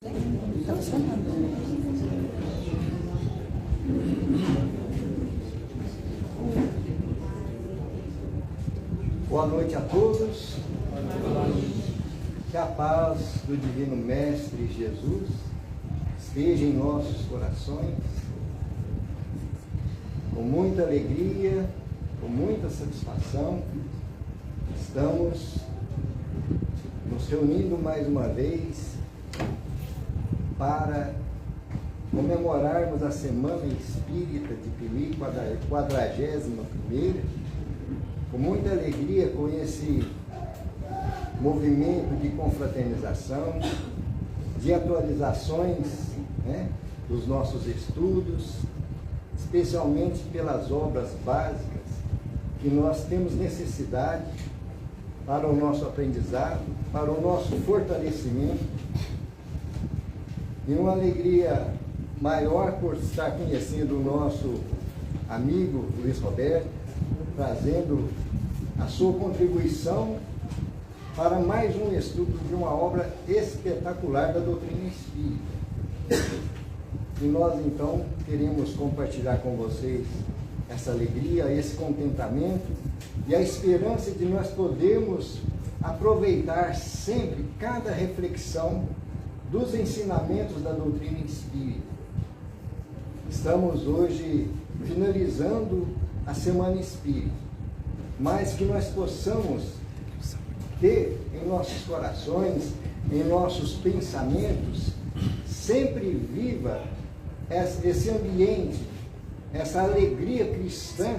Tá funcionando. Boa noite a todos. Que a paz do Divino Mestre Jesus esteja em nossos corações, com muita alegria, com muita satisfação. Estamos nos reunindo mais uma vez para comemorarmos a Semana Espírita de Piuí, 41ª, com muita alegria, com esse movimento de confraternização, de atualizações, dos nossos estudos, especialmente pelas obras básicas que nós temos necessidade para o nosso aprendizado, para o nosso fortalecimento, e uma alegria maior por estar conhecendo o nosso amigo Luiz Roberto, trazendo a sua contribuição para mais um estudo de uma obra espetacular da doutrina espírita. E nós então queremos compartilhar com vocês essa alegria, esse contentamento e a esperança de nós podermos aproveitar sempre cada reflexão dos ensinamentos da doutrina espírita. Estamos hoje finalizando a Semana Espírita, mas que nós possamos ter em nossos corações, em nossos pensamentos, sempre viva esse ambiente, essa alegria cristã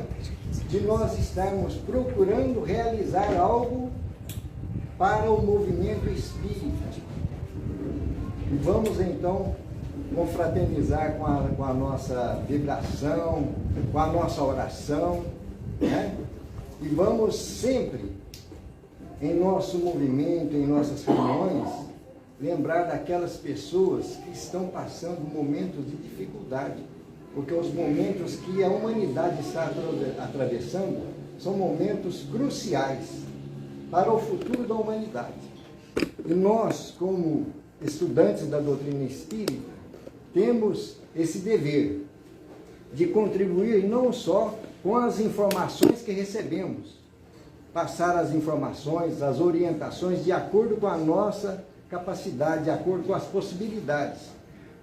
de nós estarmos procurando realizar algo para o movimento espírita. E vamos então confraternizar com a nossa vibração, com a nossa oração, E vamos sempre, em nosso movimento, em nossas reuniões, lembrar daquelas pessoas que estão passando momentos de dificuldade, porque os momentos que a humanidade está atravessando são momentos cruciais para o futuro da humanidade. E nós, como estudantes da doutrina espírita, temos esse dever de contribuir não só com as informações que recebemos, passar as informações, as orientações de acordo com a nossa capacidade, de acordo com as possibilidades,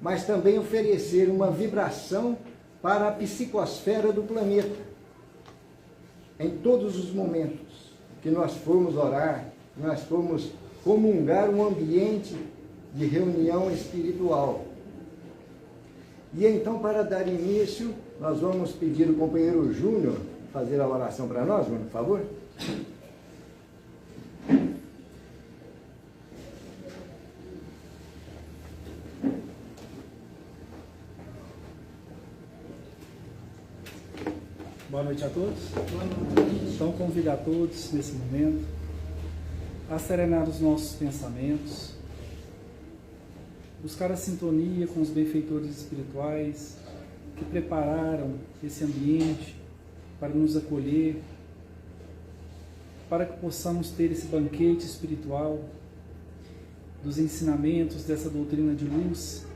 mas também oferecer uma vibração para a psicosfera do planeta. Em todos os momentos que nós formos orar, que nós formos comungar um ambiente de reunião espiritual. E então, para dar início, nós vamos pedir ao companheiro Júnior fazer a oração para nós, Júnior, por favor. Boa noite a todos. Então, convido a todos, nesse momento, a serenar os nossos pensamentos, buscar a sintonia com os benfeitores espirituais que prepararam esse ambiente para nos acolher, para que possamos ter esse banquete espiritual dos ensinamentos dessa doutrina de luz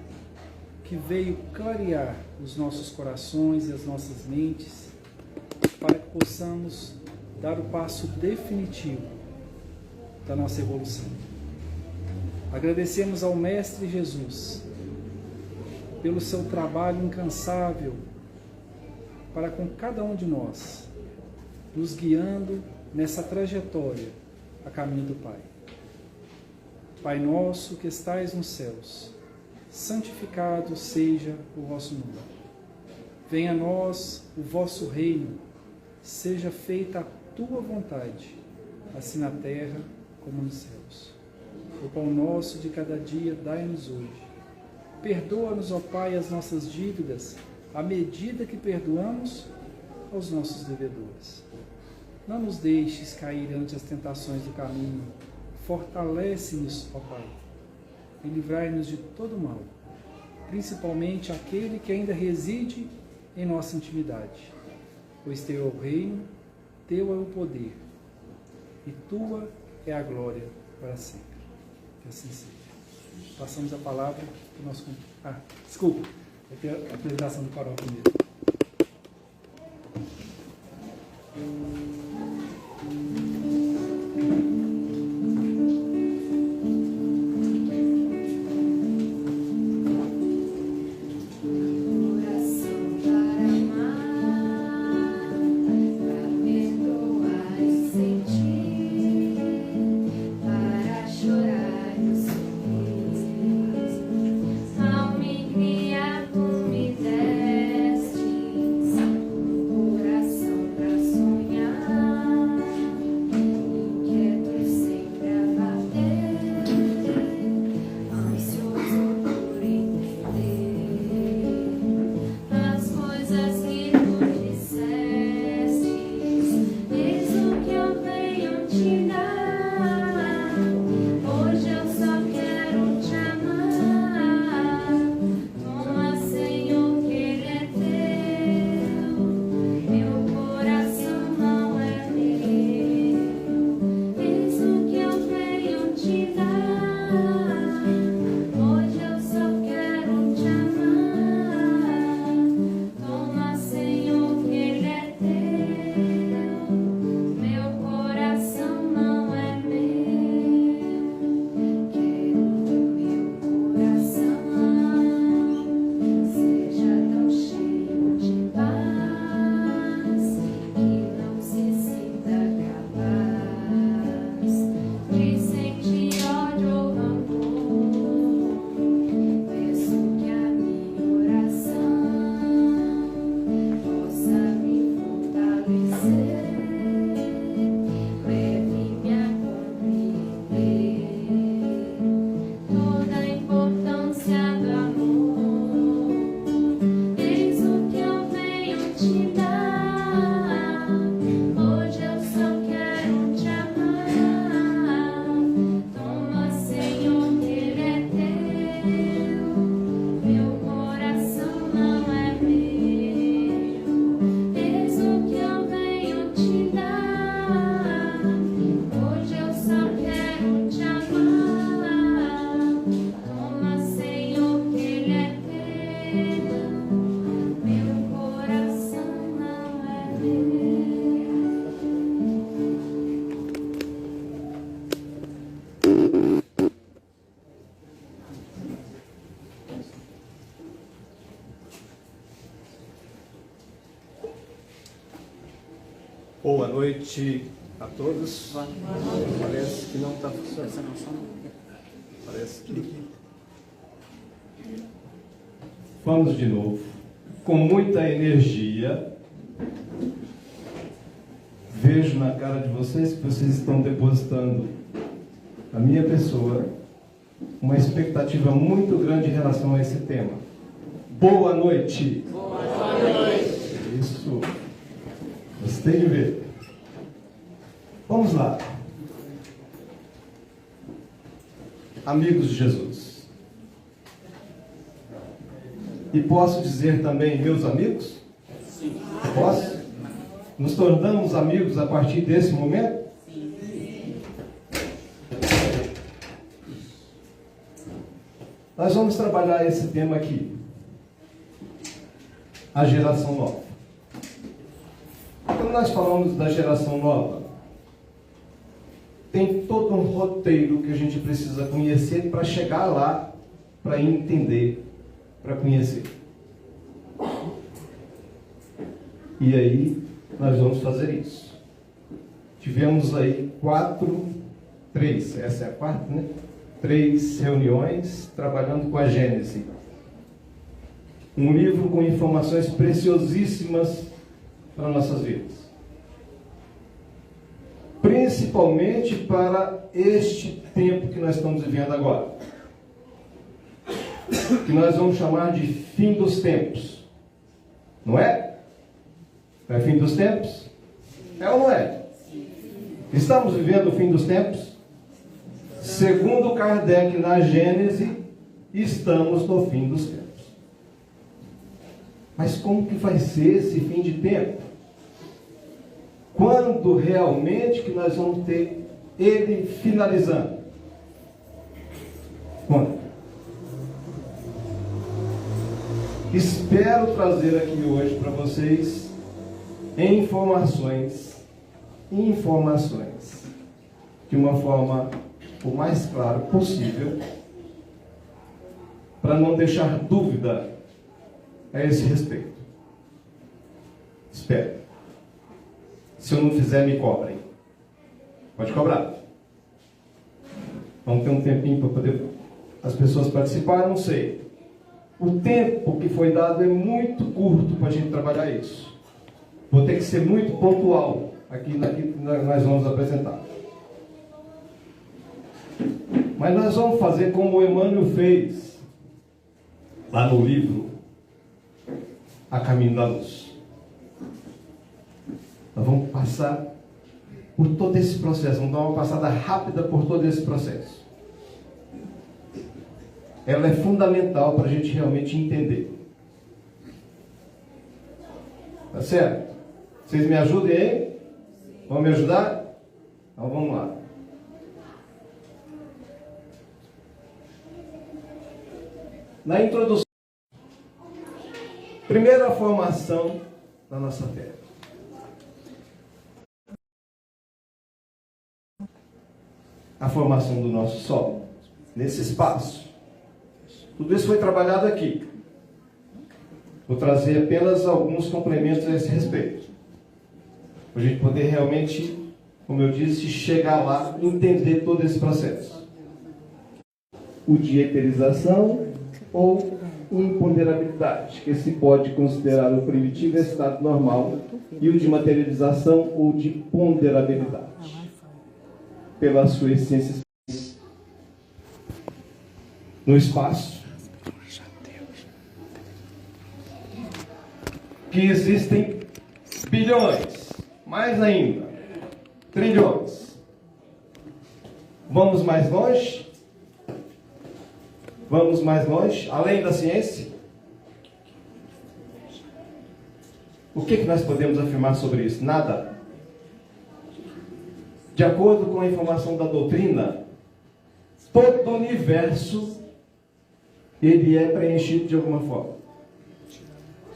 que veio clarear os nossos corações e as nossas mentes, para que possamos dar o passo definitivo da nossa evolução. Agradecemos ao Mestre Jesus pelo seu trabalho incansável para com cada um de nós, nos guiando nessa trajetória a caminho do Pai. Pai nosso que estais nos céus, santificado seja o vosso nome. Venha a nós o vosso reino, seja feita a tua vontade, assim na terra como nos céus. O pão nosso de cada dia dai-nos hoje. Perdoa-nos, ó Pai, as nossas dívidas, à medida que perdoamos aos nossos devedores. Não nos deixes cair ante as tentações do caminho. Fortalece-nos, ó Pai, e livrai-nos de todo mal, principalmente aquele que ainda reside em nossa intimidade. Pois teu é o reino, teu é o poder, e tua é a glória para sempre. Que assim seja. Passamos a palavra para o nosso... desculpa, vai ter a apresentação do coral primeiro. Boa noite a todos. Parece que não está funcionando. Parece que... Vamos de novo. Com muita energia. Vejo na cara de vocês que vocês estão depositando na minha pessoa uma expectativa muito grande em relação a esse tema. Boa noite. Boa noite. Isso. Gostei de ver. Vamos lá. Amigos de Jesus. E posso dizer também meus amigos? Sim. Posso? Nos tornamos amigos a partir desse momento? Sim. Nós vamos trabalhar esse tema aqui. A geração nova. Quando nós falamos da geração nova, tem todo um roteiro que a gente precisa conhecer para chegar lá, para entender, para conhecer. E aí, nós vamos fazer isso. Tivemos aí 3, essa é a quarta, né? 3 reuniões trabalhando com a Gênese. Um livro com informações preciosíssimas para nossas vidas. Principalmente para este tempo que nós estamos vivendo agora. Que nós vamos chamar de fim dos tempos. Não é? Não é fim dos tempos? É ou não é? Estamos vivendo o fim dos tempos? Segundo Kardec na Gênese, estamos no fim dos tempos. Mas como que vai ser esse fim de tempo? Quando realmente que nós vamos ter ele finalizando? Quando? Espero trazer aqui hoje para vocês informações de uma forma o mais clara possível, para não deixar dúvida a esse respeito. Espero. Se eu não fizer, me cobrem. Pode cobrar. Vamos ter um tempinho para poder as pessoas participarem, não sei. O tempo que foi dado é muito curto para a gente trabalhar isso. Vou ter que ser muito pontual aqui nós vamos apresentar. Mas nós vamos fazer como o Emmanuel fez lá no livro A Caminho da Luz. Nós vamos passar por todo esse processo, vamos dar uma passada rápida por todo esse processo. Ela é fundamental para a gente realmente entender. Tá certo? Vocês me ajudem aí? Vão me ajudar? Então vamos lá. Na introdução, primeira formação da nossa Terra. A formação do nosso Sol, nesse espaço. Tudo isso foi trabalhado aqui. Vou trazer apenas alguns complementos a esse respeito. Para a gente poder realmente, como eu disse, chegar lá e entender todo esse processo. O de eterização ou imponderabilidade, que se pode considerar o primitivo estado normal, e o de materialização ou de ponderabilidade, pela sua essência no espaço. Que existem bilhões, mais ainda, trilhões. Vamos mais longe? Vamos mais longe, além da ciência? O que nós podemos afirmar sobre isso? Nada. De acordo com a informação da doutrina, todo o universo ele é preenchido de alguma forma.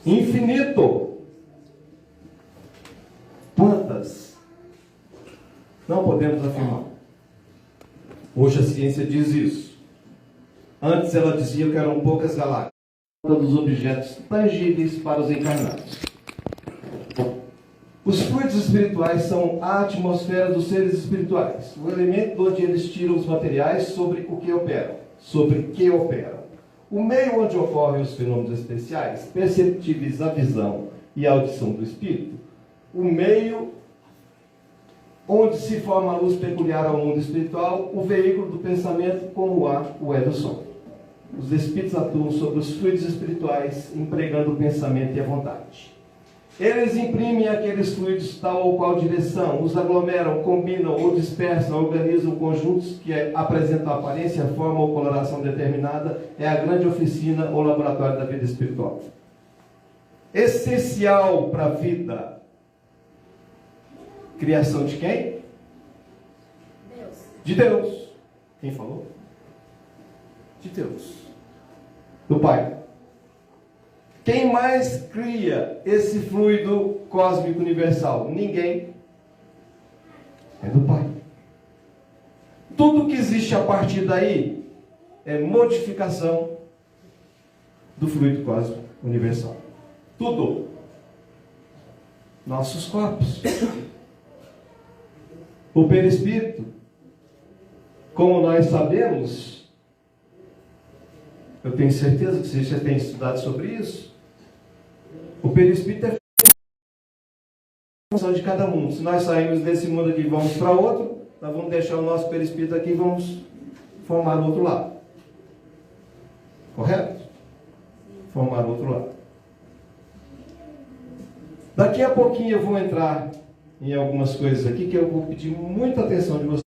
Infinito. Quantas? Não podemos afirmar. Hoje a ciência diz isso. Antes ela dizia que eram poucas galáxias dos objetos tangíveis para os encarnados. Os fluidos espirituais são a atmosfera dos seres espirituais, o elemento onde eles tiram os materiais sobre o que operam, sobre que operam. O meio onde ocorrem os fenômenos especiais, perceptíveis à visão e à audição do espírito, o meio onde se forma a luz peculiar ao mundo espiritual, o veículo do pensamento, como o ar o é do som. Os espíritos atuam sobre os fluidos espirituais, empregando o pensamento e a vontade. Eles imprimem aqueles fluidos tal ou qual direção, os aglomeram, combinam ou dispersam, organizam conjuntos que apresentam aparência, forma ou coloração determinada. É a grande oficina ou laboratório da vida espiritual. Essencial para a vida. Criação de quem? Deus. De Deus. Quem falou? De Deus. Do Pai. Quem mais cria esse fluido cósmico universal? Ninguém. É do Pai. Tudo que existe a partir daí é modificação do fluido cósmico universal. Tudo. Nossos corpos. O perispírito, como nós sabemos, eu tenho certeza que você já tem estudado sobre isso. O perispírito é a função de cada mundo. Se nós saímos desse mundo aqui e vamos para outro, nós vamos deixar o nosso perispírito aqui e vamos formar o outro lado. Correto? Formar o outro lado. Daqui a pouquinho eu vou entrar em algumas coisas aqui que eu vou pedir muita atenção de vocês.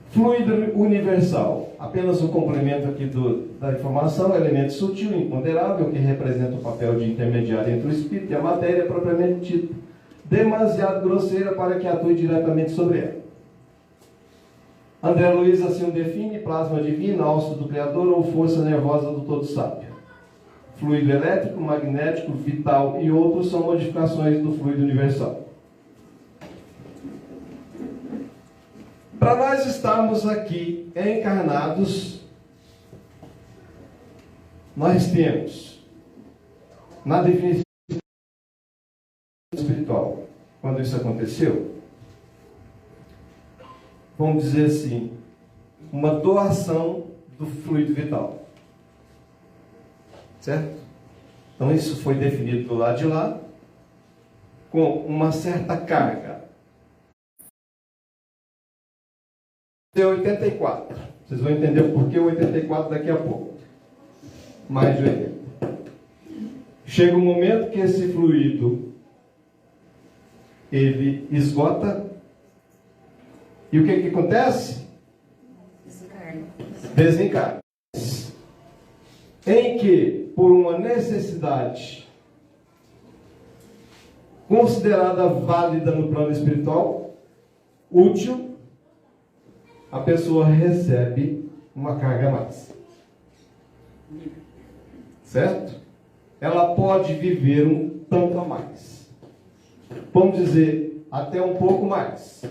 Fluido universal, apenas um complemento aqui da informação, elemento sutil, imponderável, que representa o papel de intermediário entre o espírito e a matéria propriamente dita, demasiado grosseira para que atue diretamente sobre ela. André Luiz assim o define: plasma divino, alço do Criador ou força nervosa do Todo Sábio. fluido elétrico, magnético, vital e outros são modificações do fluido universal. Para nós estarmos aqui encarnados, nós temos, na definição espiritual, quando isso aconteceu, vamos dizer assim, uma doação do fluido vital. Certo? Então isso foi definido do lado de lá, com uma certa carga. 84. Vocês vão entender o porquê 84 daqui a pouco. Mais de 80. Chega um momento que esse fluido ele esgota. E o que acontece? Desencarna. Em que, por uma necessidade considerada válida no plano espiritual, útil, a pessoa recebe uma carga a mais. Certo? Ela pode viver um tanto a mais. Vamos dizer, até um pouco mais.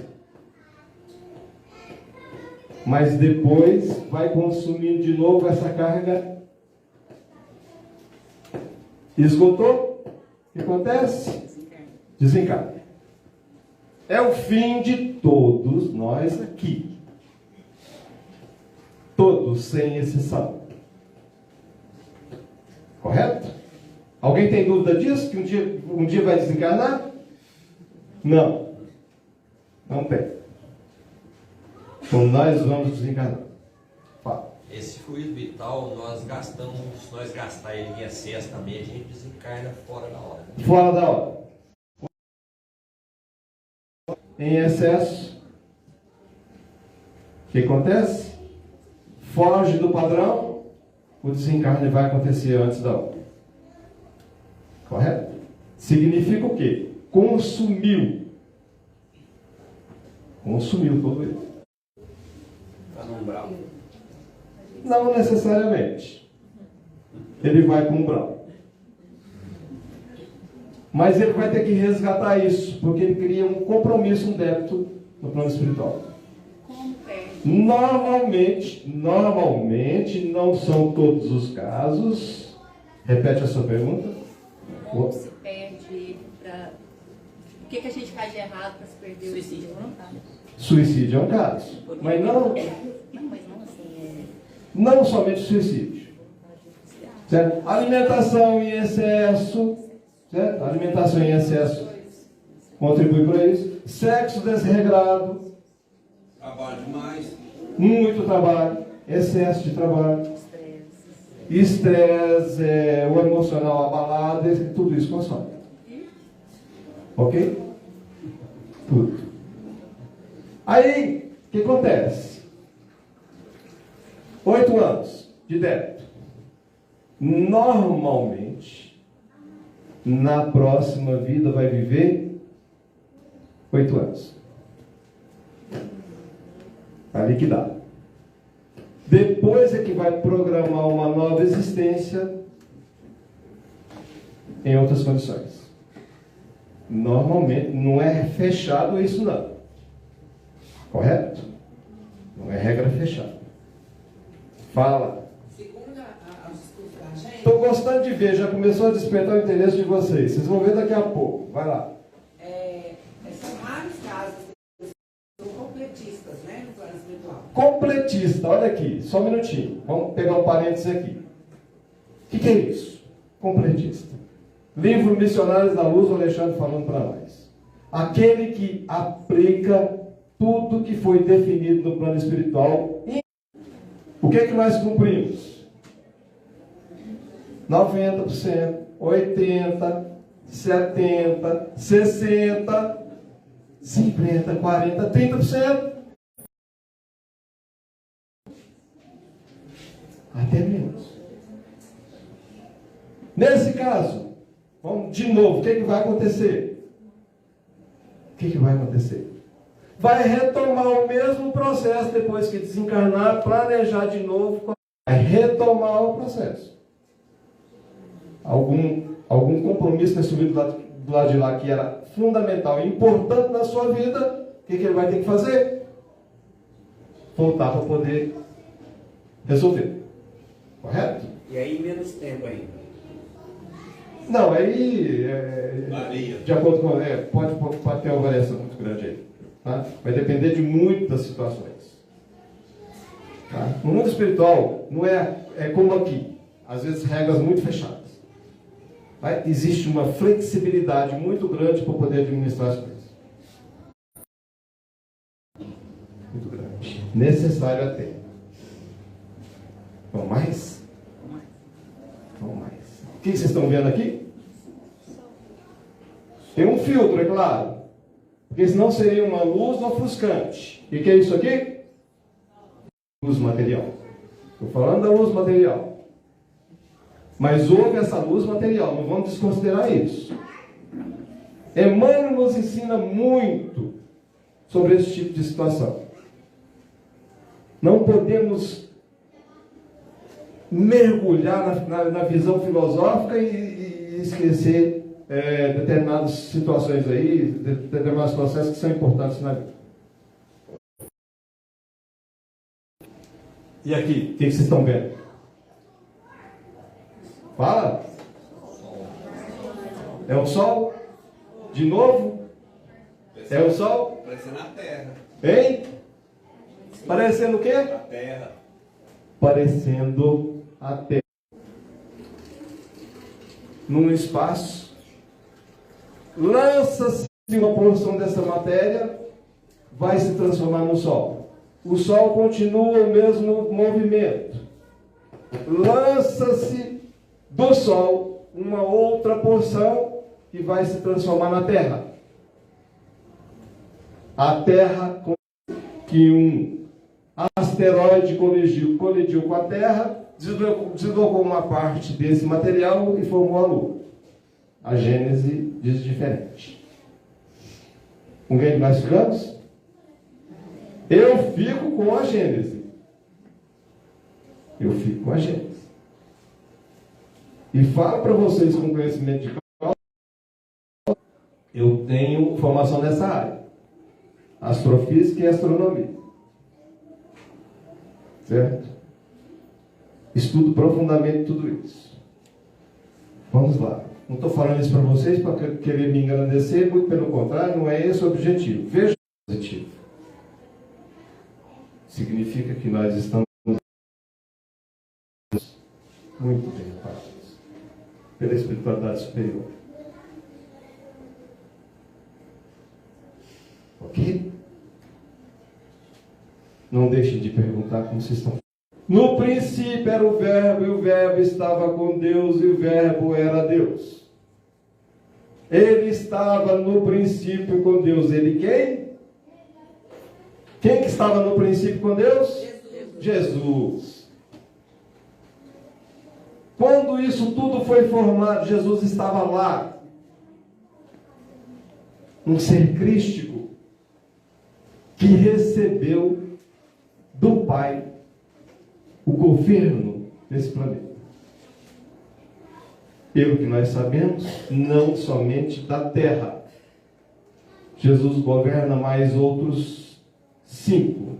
Mas depois vai consumindo de novo essa carga. Esgotou? O que acontece? Desencarna. É o fim de todos nós aqui. Todos, sem exceção. Correto? Alguém tem dúvida disso? Que um dia vai desencarnar? Não. Não tem. Então nós vamos desencarnar. Fala. Esse fluido vital, nós gastamos, se nós gastar ele em excesso também, a gente desencarna fora da hora. Fora da hora. Em excesso, o que acontece? Foge do padrão, o desencarne vai acontecer antes da hora. Correto? Significa o quê? Consumiu. Consumiu todo ele. Está no umbral. Não necessariamente. Ele vai para o umbral. Mas ele vai ter que resgatar isso, porque ele cria um compromisso, um débito no plano espiritual. Como perde? Normalmente, não são todos os casos. Repete a sua pergunta. Como se perde ele para... O que a gente faz de errado para se perder? Suicídio voluntário. Suicídio é um caso. Mas não assim, não somente suicídio. Certo? Alimentação em excesso. Certo? Alimentação em excesso contribui para isso. Sexo desregrado. Trabalho demais. Muito trabalho. Excesso de trabalho. Estresse, o emocional abalado, tudo isso consome. Ok? Tudo. Aí, o que acontece? 8 anos de débito. Normalmente, na próxima vida vai viver 8 anos. Está liquidado. Depois é que vai programar uma nova existência em outras condições. Normalmente, não é fechado isso não. Correto? Não é regra fechada. Fala. Segundo os estudos da gente, Estou gostando de ver, já começou a despertar o interesse de vocês. Vocês vão ver daqui a pouco. Vai lá. são raros casos de pessoas completistas, né, no plano espiritual. Completista, olha aqui, só um minutinho. Vamos pegar um parênteses aqui. O que é isso? Completista. Livro Missionários da Luz, o Alexandre falando para nós. Aquele que aplica tudo que foi definido no plano espiritual. O que é que nós cumprimos? 90%, 80%, 70%, 60%, 50%, 40%, 30%. Até menos. Nesse caso, vamos de novo, o que vai acontecer? O que vai acontecer? Vai retomar o mesmo processo depois que desencarnar, planejar de novo, vai retomar o processo. algum compromisso assumido do lado de lá que era fundamental e importante na sua vida, o que ele vai ter que fazer? Voltar para poder resolver. Correto? E aí menos tempo ainda. Não, aí Varia. de acordo com pode ter uma variação muito grande aí. Tá? Vai depender de muitas situações. Tá? No mundo espiritual não é como aqui, às vezes regras muito fechadas. Tá? Existe uma flexibilidade muito grande para poder administrar as coisas. Muito grande. Necessário até. Vamos mais? Vamos mais. O que vocês estão vendo aqui? Tem um filtro, é claro. Porque senão seria uma luz ofuscante. E o que é isso aqui? Luz material. Estou falando da luz material. Mas houve essa luz material, não vamos desconsiderar isso. Emmanuel nos ensina muito sobre esse tipo de situação. Não podemos mergulhar na visão filosófica e esquecer determinadas situações aí, determinados processos que são importantes na vida. E aqui, o que vocês estão vendo? Fala. É o sol? De novo? É o sol? Parecendo a Terra. Hein? Parecendo o quê? A Terra. Parecendo a Terra. Num espaço, lança-se uma porção dessa matéria, vai se transformar no Sol. O Sol continua o mesmo movimento. Lança-se do Sol uma outra porção que vai se transformar na Terra. A Terra, que um asteroide colidiu com a Terra, deslocou uma parte desse material e formou a Lua. A Gênese diz diferente. Com quem nós ficamos? Eu fico com a Gênese. Eu fico com a Gênese. E falo para vocês com conhecimento de causa, eu tenho formação nessa área. Astrofísica e astronomia. Certo? Estudo profundamente tudo isso. Vamos lá. Não estou falando isso para vocês para querer me engrandecer, muito pelo contrário, não é esse o objetivo. Veja o objetivo. Significa que nós estamos muito bem reparados pela espiritualidade superior. Ok? Não deixem de perguntar como vocês estão. No princípio era o Verbo, e o Verbo estava com Deus, e o Verbo era Deus. Ele estava no princípio com Deus. Ele quem? Quem que estava no princípio com Deus? Jesus. Quando isso tudo foi formado, Jesus estava lá. Um ser crístico que recebeu do Pai o governo desse planeta. Pelo que nós sabemos, não somente da Terra. Jesus governa mais outros 5.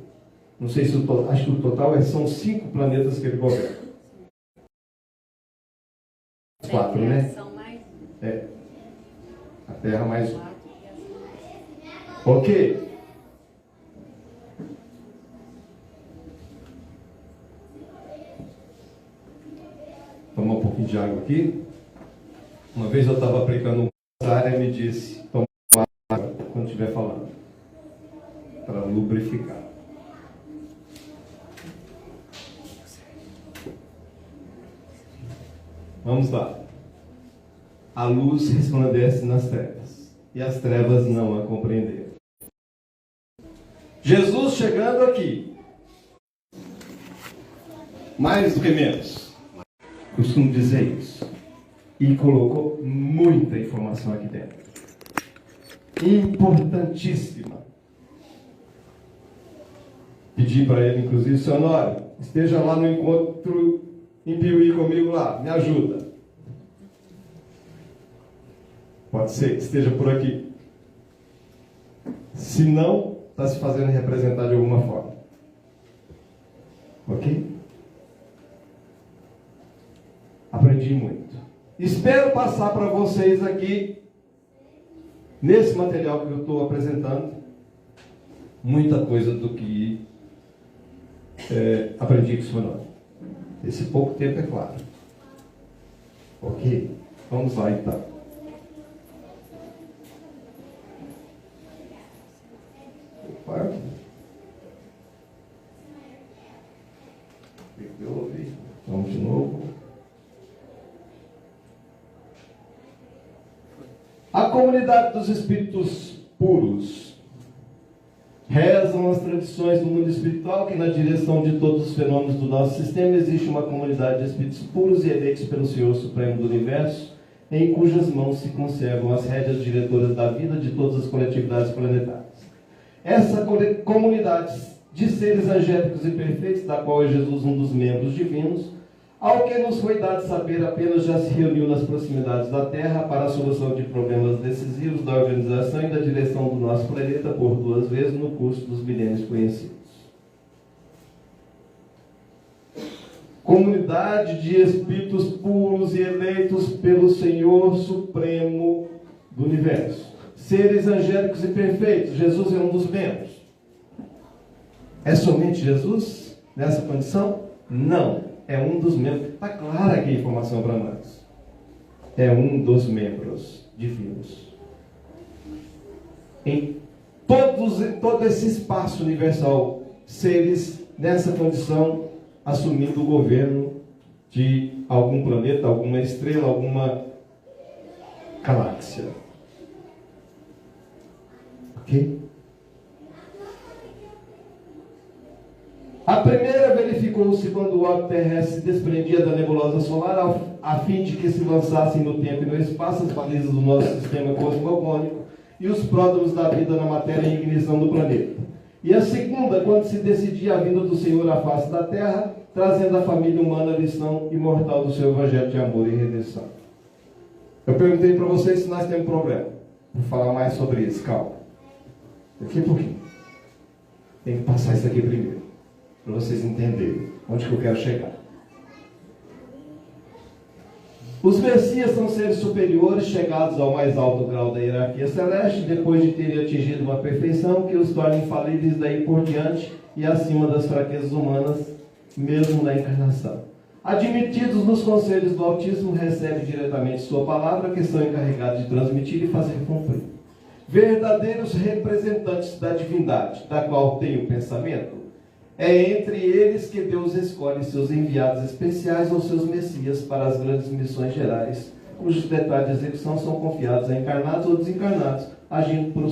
Não sei se acho que o total são 5 planetas que ele governa. 4, né? É. A Terra mais 1. Ok. Tomar um pouquinho de água aqui. Uma vez eu estava aplicando um área e me disse, toma água quando estiver falando, para lubrificar. Vamos lá. A luz resplandece nas trevas, e as trevas não a compreenderam. Jesus chegando aqui, mais do que menos, costumo dizer isso, e colocou muita informação aqui dentro, importantíssima. Pedi para ele, inclusive, seu Honório, esteja lá no encontro em Piuí comigo lá, me ajuda. Pode ser que esteja por aqui. Se não, está se fazendo representar de alguma forma. Ok? Aprendi muito. Espero passar para vocês aqui, nesse material que eu estou apresentando, muita coisa do que aprendi com o senhor. Esse pouco tempo, é claro. Ok? Vamos lá então. Opa. Vamos de novo. A comunidade dos espíritos puros. Rezam as tradições do mundo espiritual que na direção de todos os fenômenos do nosso sistema existe uma comunidade de espíritos puros e eleitos pelo Senhor Supremo do Universo, em cujas mãos se conservam as rédeas diretoras da vida de todas as coletividades planetárias. Essa comunidade de seres angélicos e perfeitos, da qual é Jesus um dos membros divinos, ao que nos foi dado saber, apenas já se reuniu nas proximidades da Terra para a solução de problemas decisivos da organização e da direção do nosso planeta por 2 vezes no curso dos milênios conhecidos. Comunidade de espíritos puros e eleitos pelo Senhor Supremo do Universo. Seres angélicos e perfeitos. Jesus é um dos membros. É somente Jesus nessa condição? Não. É um dos membros. Está clara aqui a informação para nós. É um dos membros divinos. Em todo esse espaço universal, seres nessa condição, assumindo o governo de algum planeta, alguma estrela, alguma galáxia. Ok? A primeira verificou-se quando o orbe terrestre se desprendia da nebulosa solar, a fim de que se lançassem no tempo e no espaço as balizas do nosso sistema cosmogônico e os pródromos da vida na matéria em ignição do planeta. E a segunda, quando se decidia a vinda do Senhor à face da Terra, trazendo à família humana a lição imortal do seu evangelho de amor e redenção. Eu perguntei para vocês se nós temos problema. Vou falar mais sobre isso, calma. Daqui a pouquinho. Tem que passar isso aqui primeiro, para vocês entenderem onde que eu quero chegar. Os Messias são seres superiores, chegados ao mais alto grau da hierarquia celeste, depois de terem atingido uma perfeição que os torna infalíveis daí por diante e acima das fraquezas humanas, mesmo na encarnação. Admitidos nos conselhos do Altíssimo, recebem diretamente sua palavra, que são encarregados de transmitir e fazer cumprir. Verdadeiros representantes da divindade, da qual tem o pensamento, é entre eles que Deus escolhe seus enviados especiais ou seus messias para as grandes missões gerais, cujos detalhes de execução são confiados a encarnados ou desencarnados, agindo por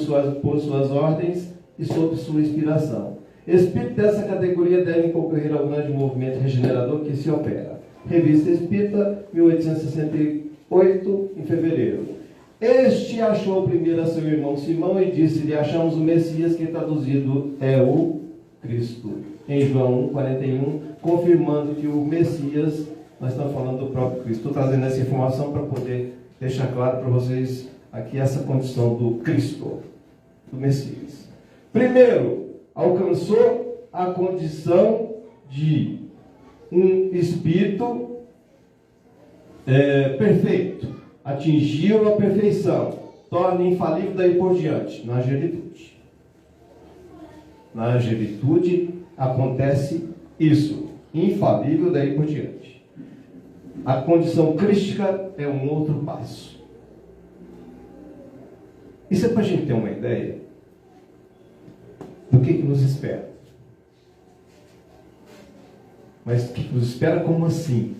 suas ordens e sob sua inspiração. Espíritos dessa categoria devem concorrer ao grande movimento regenerador que se opera. Revista Espírita, 1868, em fevereiro. Este achou primeiro a seu irmão Simão e disse-lhe: achamos o Messias, que traduzido é o Cristo. Em João 1,41, confirmando que o Messias, nós estamos falando do próprio Cristo. Estou trazendo essa informação para poder deixar claro para vocês aqui essa condição do Cristo, do Messias. Primeiro, alcançou a condição de um espírito perfeito. Atingiu a perfeição. Torna infalível daí por diante, na angelitude. Na angelitude acontece isso, infalível daí por diante. A condição crística é um outro passo. Isso é para a gente ter uma ideia do que nos espera. Mas o que nos espera como assim?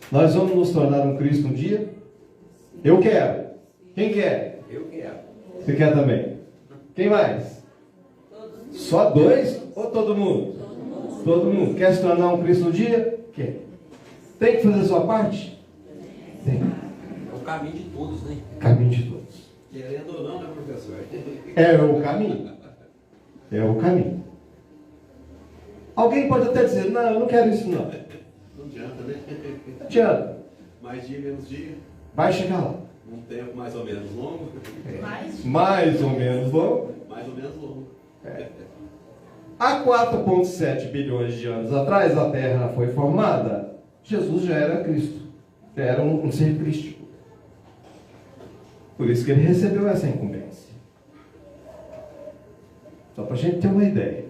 Nós vamos nos tornar um Cristo um dia? Eu quero. Quem quer? Eu quero. Você quer também? Quem mais? Só 2 ou todo mundo? Todo mundo. Quer se tornar um Cristo um dia? Quer. Tem que fazer a sua parte? Tem. É o caminho de todos, né? Caminho de todos. Querendo ou não, né, professor? É o caminho. É o caminho. Alguém pode até dizer: não, eu não quero isso não. Não adianta, né? Não adianta. Mais dia, menos dia. Vai chegar lá. Um tempo mais ou menos longo. Mais ou menos longo. Mais ou menos longo. Há 4,7 bilhões de anos atrás, a Terra foi formada. Jesus já era Cristo. Já era um ser crístico. Por isso que ele recebeu essa incumbência. Só para a gente ter uma ideia.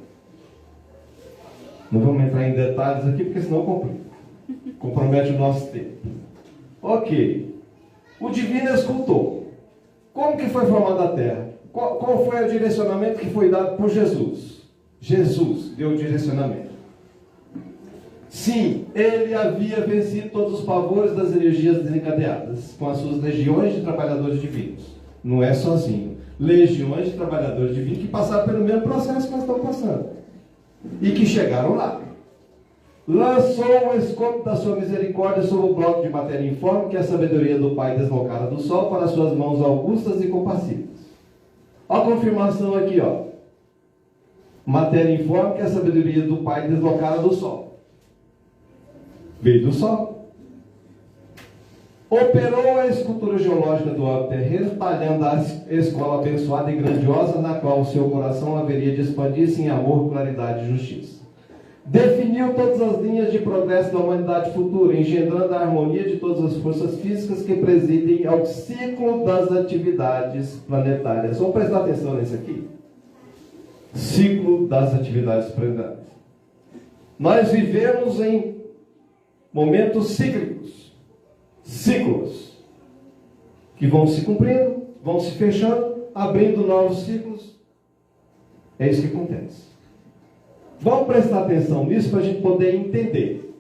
Não vamos entrar em detalhes aqui, porque senão compromete o nosso tempo. Ok. O divino escutou. Como que foi formada a Terra? Qual foi o direcionamento que foi dado por Jesus? Jesus deu o direcionamento. Sim, ele havia vencido todos os pavores das energias desencadeadas, com as suas legiões de trabalhadores divinos. Não é sozinho. Legiões de trabalhadores divinos que passaram pelo mesmo processo que nós estamos passando. E que chegaram lá. Lançou o escopo da sua misericórdia sobre o bloco de matéria informe, que é a sabedoria do Pai deslocada do Sol, para suas mãos augustas e compassivas. Olha a confirmação aqui, ó. Matéria informe, que é a sabedoria do Pai deslocada do Sol. Veio do Sol. Operou a escultura geológica do orbe terreno, talhando a escola abençoada e grandiosa, na qual o seu coração haveria de expandir-se em amor, claridade e justiça. Definiu todas as linhas de progresso da humanidade futura, engendrando a harmonia de todas as forças físicas que presidem ao ciclo das atividades planetárias. Vamos prestar atenção nisso aqui. Ciclo das atividades planetárias. Nós vivemos em momentos cíclicos. Ciclos. Que vão se cumprindo, vão se fechando, abrindo novos ciclos. É isso que acontece. Vamos prestar atenção nisso para a gente poder entender.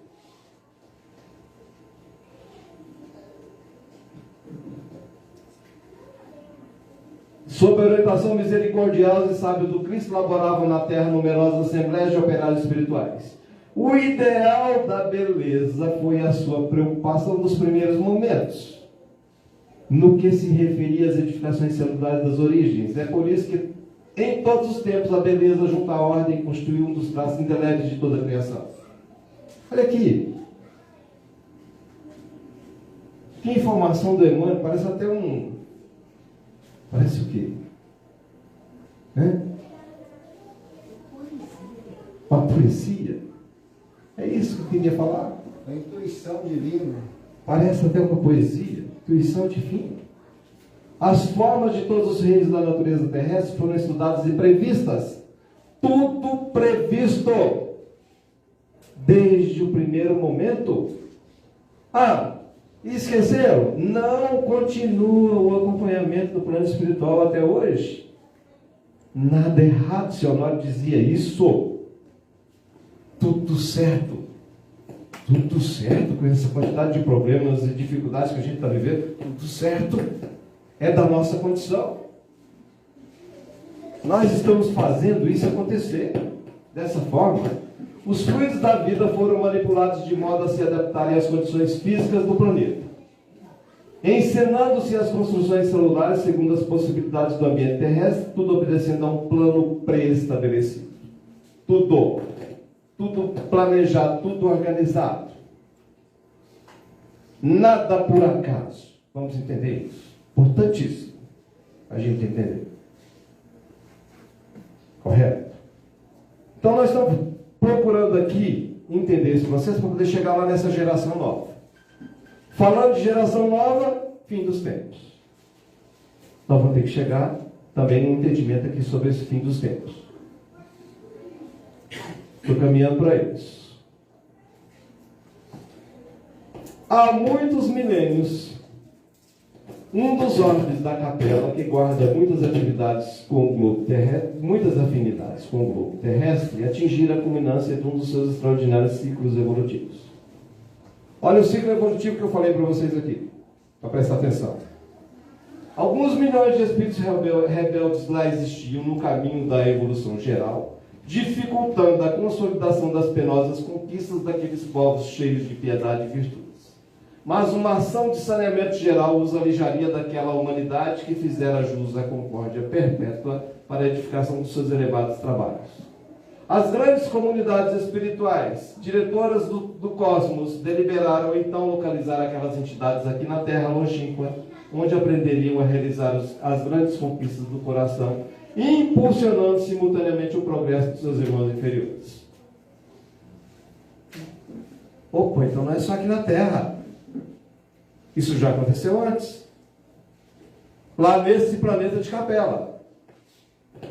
Sob a orientação misericordiosa e sábia do Cristo, laboravam na terra numerosas assembleias de operários espirituais. O ideal da beleza foi a sua preocupação dos primeiros momentos, no que se referia às edificações celulares das origens. É por isso que em todos os tempos, a beleza junto à ordem constituiu um dos traços indeléveis de toda a criação. Olha aqui. Que informação do Emmanuel, parece até um... Parece o quê? Uma poesia. É isso que eu queria falar. A intuição divina. Parece até uma poesia. Intuição divina. As formas de todos os reinos da natureza terrestre foram estudadas e previstas. Tudo previsto. Desde o primeiro momento. Esqueceram? Não continua o acompanhamento do plano espiritual até hoje. Nada errado se o Honório dizia isso. Tudo certo. Tudo certo com essa quantidade de problemas e dificuldades que a gente está vivendo. Tudo certo. É da nossa condição. Nós estamos fazendo isso acontecer. Dessa forma, os fluidos da vida foram manipulados de modo a se adaptarem às condições físicas do planeta, encenando-se as construções celulares segundo as possibilidades do ambiente terrestre, tudo obedecendo a um plano pré-estabelecido. Tudo planejado, tudo organizado. Nada por acaso. Vamos entender isso. Importantíssimo a gente entender. Correto? Então nós estamos procurando aqui entender esse processo para poder chegar lá nessa geração nova. Falando de geração nova, fim dos tempos. Nós vamos ter que chegar também num entendimento aqui sobre esse fim dos tempos. Estou caminhando para isso. Há muitos milênios, um dos hóspedes da capela, que guarda muitas atividades com o globo terrestre, muitas afinidades com o globo terrestre, atingir a culminância de um dos seus extraordinários ciclos evolutivos. Olha o ciclo evolutivo que eu falei para vocês aqui, para prestar atenção. Alguns milhões de espíritos rebeldes lá existiam no caminho da evolução geral, dificultando a consolidação das penosas conquistas daqueles povos cheios de piedade e virtudes. Mas uma ação de saneamento geral os alijaria daquela humanidade que fizera jus à concórdia perpétua para a edificação dos seus elevados trabalhos. As grandes comunidades espirituais, diretoras do cosmos, deliberaram então localizar aquelas entidades aqui na Terra longínqua, onde aprenderiam a realizar as grandes conquistas do coração, impulsionando simultaneamente o progresso dos seus irmãos inferiores. Opa, então não é só aqui na Terra. Isso já aconteceu antes. Lá nesse planeta de Capela.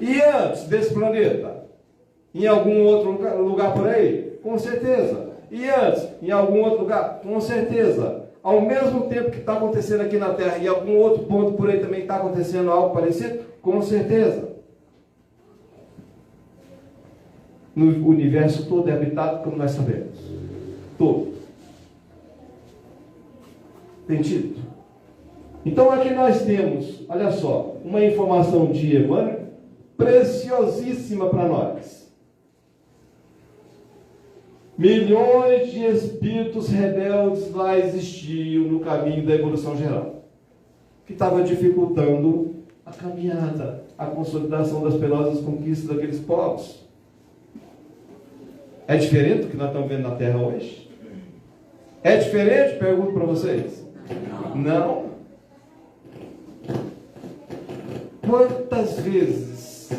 E antes desse planeta? Em algum outro lugar por aí? Com certeza. E antes? Em algum outro lugar? Com certeza. Ao mesmo tempo que está acontecendo aqui na Terra, em algum outro ponto por aí também está acontecendo algo parecido? Com certeza. No universo todo é habitado, como nós sabemos. Todo. Entendido? Então aqui nós temos, olha só, uma informação de Emmanuel preciosíssima para nós. Milhões de espíritos rebeldes lá existiam no caminho da evolução geral, que estava dificultando a caminhada, a consolidação das penosas conquistas daqueles povos. É diferente do que nós estamos vendo na Terra hoje? É diferente? Pergunto para vocês. Não. Quantas vezes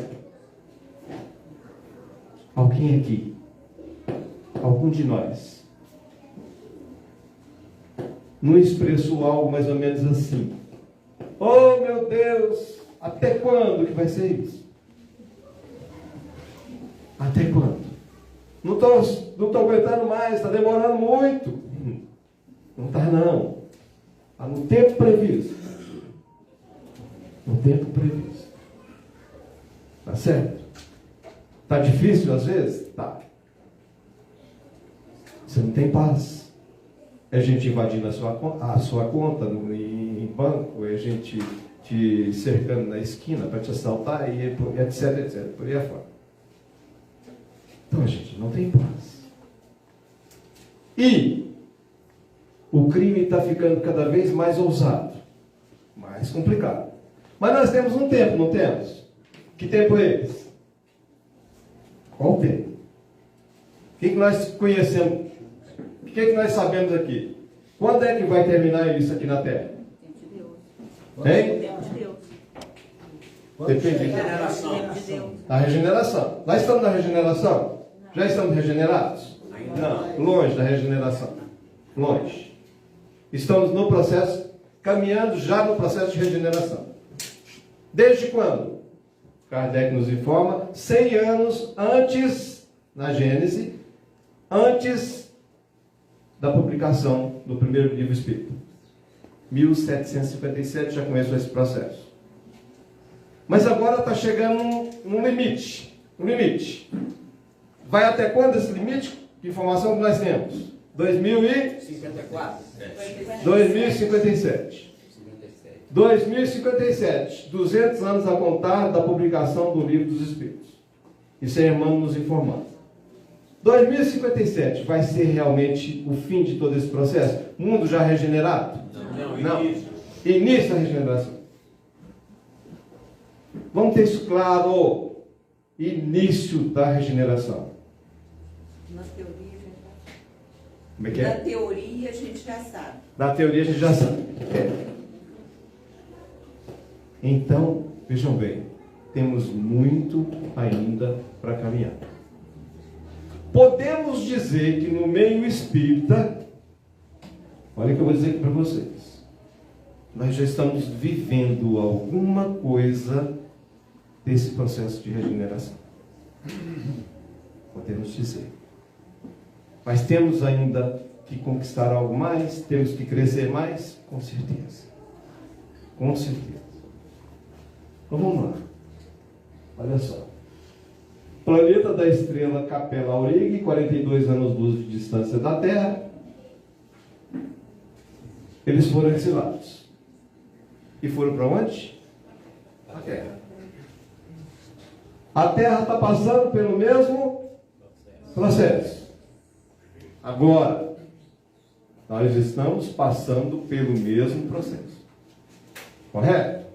alguém aqui, algum de nós, não expressou algo mais ou menos assim: oh meu Deus, até quando que vai ser isso? Até quando? Não estou aguentando mais, está demorando muito. Não está não. Está no tempo previsto. No tempo previsto. Está certo? Está difícil às vezes? Tá. Você não tem paz. É gente invadindo a sua conta em banco, é gente te cercando na esquina para te assaltar, e etc, etc. Por aí afora. Então a gente não tem paz. E o crime está ficando cada vez mais ousado, mais complicado. Mas nós temos um tempo, não temos? Que tempo é esse? Qual o tempo? O que nós conhecemos? O que nós sabemos aqui? Quando é que vai terminar isso aqui na Terra? Tempo de Deus. Hein? Tempo de Deus. Depende Tempo de Deus. da regeneração. Nós estamos na regeneração? Já estamos regenerados? Não. Longe da regeneração. Longe. Estamos no processo, caminhando já no processo de regeneração. Desde quando? Kardec nos informa, 100 anos antes, na Gênese, antes da publicação do primeiro livro espírita. 1757, já começou esse processo. Mas agora está chegando um limite. Um limite. Vai até quando esse limite? Que informação que nós temos? 54. 2057. 2057. 200 anos a contar da publicação do Livro dos Espíritos. Isso é Emmanuel nos informando. 2057 vai ser realmente o fim de todo esse processo? Mundo já regenerado? Não. Início da regeneração. Vamos ter isso claro. Início da regeneração. Na teoria, a gente Como é que é? Na teoria, a gente já sabe. Na teoria a gente já sabe. Então, vejam bem, temos muito ainda para caminhar. Podemos dizer que no meio espírita, olha o que eu vou dizer aqui para vocês, nós já estamos vivendo alguma coisa desse processo de regeneração. Podemos dizer. Mas temos ainda que conquistar algo mais, temos que crescer mais, com certeza. Com certeza. Então vamos lá. Olha só. Planeta da estrela Capela Auriga, 42 anos-luz de distância da Terra. Eles foram exilados. E foram para onde? A Terra. A Terra está passando pelo mesmo processo. Agora, nós estamos passando pelo mesmo processo. Correto?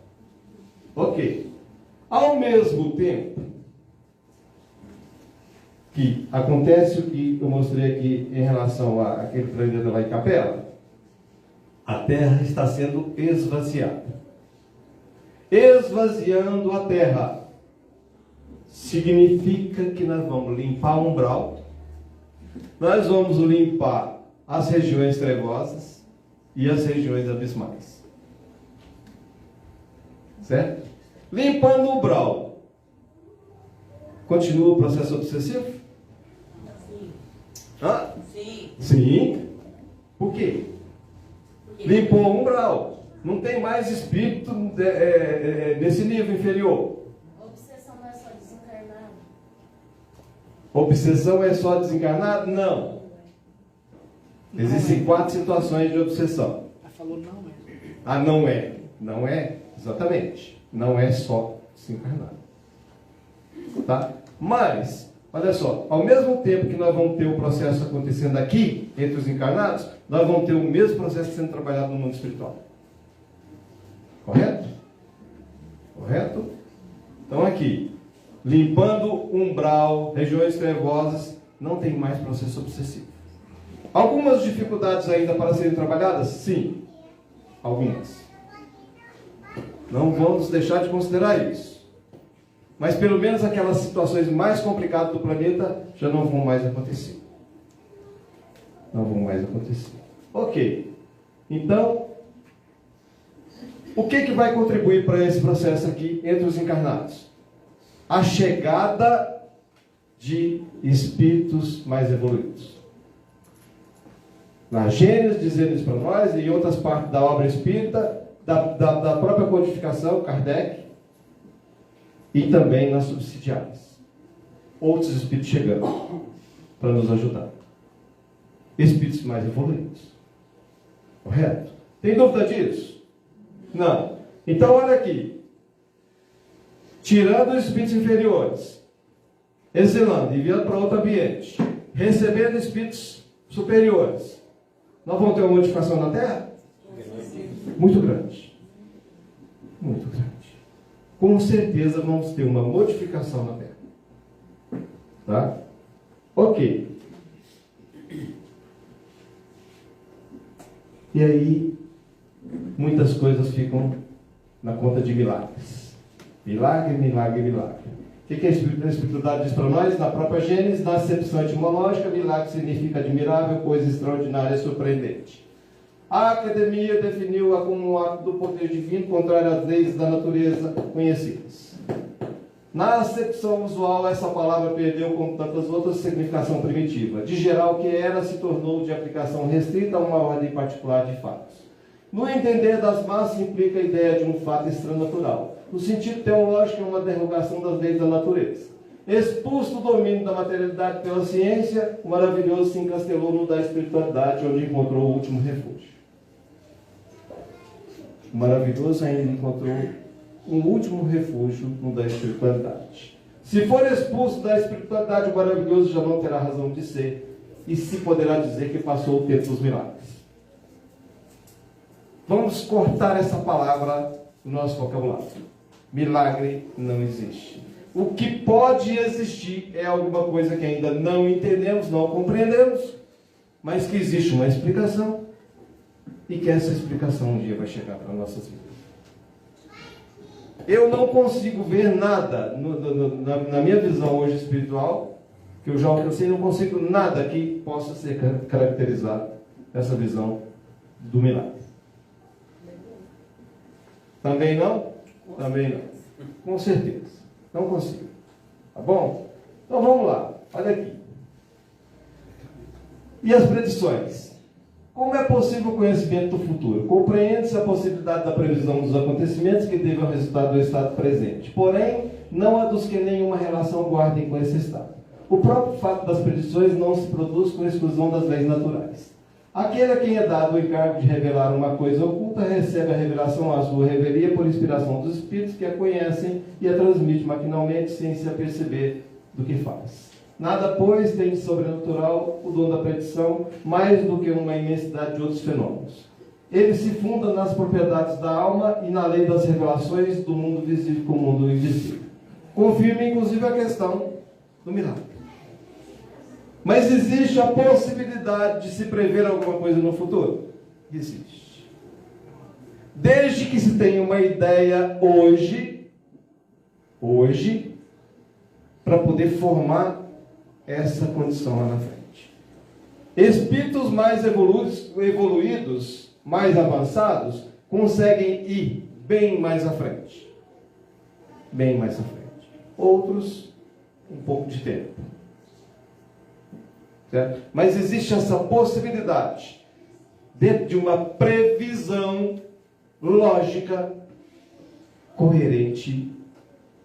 Ok. Ao mesmo tempo que acontece o que eu mostrei aqui em relação àquele planeta lá em Capela, A terra está sendo esvaziada. Esvaziando a terra significa que nós vamos limpar o umbral, nós vamos limpar as regiões trevosas e as regiões abismais. Certo? Limpando o umbral, continua o processo obsessivo? Sim. Hã? Sim. Sim. Por quê? Limpou o umbral. Não tem mais espírito nesse nível inferior. Obsessão não é só desencarnado? Obsessão é só desencarnado? Não. Existem 4 situações de obsessão. Ela falou não é. Ah, não é. Não é, exatamente. Não é só desencarnado. Tá? Mas, olha só, ao mesmo tempo que nós vamos ter o processo acontecendo aqui, entre os encarnados, nós vamos ter o mesmo processo sendo trabalhado no mundo espiritual. Correto? Correto? Então aqui, limpando umbral, regiões trevosas, não tem mais processo obsessivo. Algumas dificuldades ainda para serem trabalhadas? Sim. Algumas. Não vamos deixar de considerar isso. Mas pelo menos aquelas situações mais complicadas do planeta já não vão mais acontecer. Não vão mais acontecer. Ok. Então, o que vai contribuir para esse processo aqui entre os encarnados? A chegada de espíritos mais evoluídos. Na Gênesis, dizendo isso para nós, e em outras partes da obra espírita, da própria codificação, Kardec, e também nas subsidiárias. Outros espíritos chegando para nos ajudar. Espíritos mais evoluídos. Correto? Tem dúvida disso? Não. Então, olha aqui. Tirando os espíritos inferiores, exilando, enviando para outro ambiente, recebendo espíritos superiores, nós vamos ter uma modificação na Terra? Muito grande. Muito grande. Com certeza vamos ter uma modificação na Terra. Tá? Ok. E aí, muitas coisas ficam na conta de milagres. Milagre, milagre, milagre. O que a Espiritualidade diz para nós? Na própria Gênesis, na acepção etimológica, milagre significa admirável, coisa extraordinária, surpreendente. A academia definiu-a como um ato do poder divino contrário às leis da natureza conhecidas. Na acepção usual, essa palavra perdeu, como tantas outras, significação primitiva. De geral que era, se tornou de aplicação restrita a uma ordem particular de fatos. No entender das massas, implica a ideia de um fato extranatural. No sentido teológico, é uma derrogação das leis da natureza. Expulso do domínio da materialidade pela ciência, o maravilhoso se encastelou no da espiritualidade, onde encontrou o último refúgio. O maravilhoso ainda encontrou um último refúgio no da espiritualidade. Se for expulso da espiritualidade, o maravilhoso já não terá razão de ser, e se poderá dizer que passou o tempo dos milagres. Vamos cortar essa palavra do nosso vocabulário. Milagre não existe. O que pode existir é alguma coisa que ainda não entendemos, não compreendemos, mas que existe uma explicação e que essa explicação um dia vai chegar para nossas vidas. Eu não consigo ver nada na minha visão hoje espiritual, que eu já alcancei, não consigo nada que possa ser caracterizado essa visão do milagre. Também não? Também não. Com certeza. Não consigo. Tá bom? Então vamos lá. Olha aqui. E as predições? Como é possível o conhecimento do futuro? Compreende-se a possibilidade da previsão dos acontecimentos que devem ao resultado do estado presente. Porém, não a dos que nenhuma relação guardem com esse estado. O próprio fato das predições não se produz com exclusão das leis naturais. Aquele a quem é dado o encargo de revelar uma coisa oculta recebe a revelação à sua revelia por inspiração dos espíritos que a conhecem e a transmite maquinalmente sem se aperceber do que faz. Nada, pois, tem de sobrenatural o dom da predição mais do que uma imensidade de outros fenômenos. Ele se funda nas propriedades da alma e na lei das revelações do mundo visível com o mundo invisível. Confirma, inclusive, a questão do milagre. Mas existe a possibilidade de se prever alguma coisa no futuro? Existe. Desde que se tenha uma ideia hoje, para poder formar essa condição lá na frente. Espíritos mais evoluídos, mais avançados, conseguem ir bem mais à frente. Bem mais à frente. Outros, um pouco de tempo. Certo? Mas existe essa possibilidade dentro de uma previsão lógica, coerente,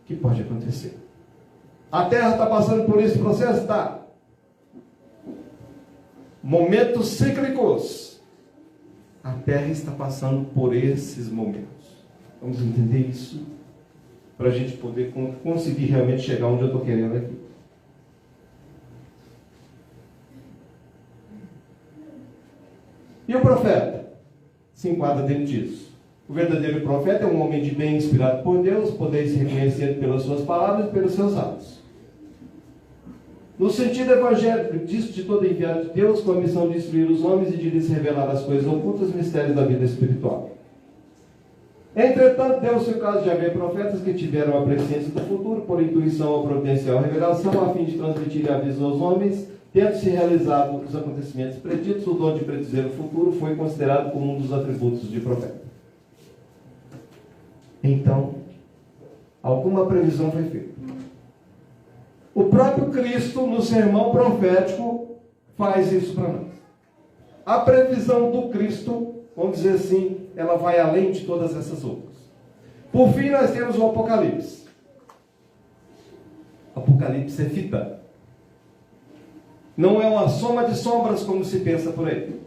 que pode acontecer. A Terra está passando por esse processo? Está. Momentos cíclicos. A Terra está passando por esses momentos. Vamos entender isso para a gente poder conseguir realmente chegar onde eu estou querendo aqui. E o profeta se enquadra dentro disso. O verdadeiro profeta é um homem de bem inspirado por Deus, poder se reconhecer pelas suas palavras e pelos seus atos. No sentido evangélico, disso de todo enviado de Deus, com a missão de instruir os homens e de lhes revelar as coisas ocultas, mistérios da vida espiritual. Entretanto, deu-se o caso de haver profetas que tiveram a presciência do futuro, por intuição ou providencial revelação, a fim de transmitir aviso aos homens, tendo-se realizado os acontecimentos preditos, o dom de predizer o futuro foi considerado como um dos atributos de profeta. Então, alguma previsão foi feita. O próprio Cristo, no sermão profético, faz isso para nós. A previsão do Cristo, vamos dizer assim, ela vai além de todas essas outras. Por fim, nós temos o Apocalipse. Apocalipse é fita. Não é uma soma de sombras como se pensa por aí.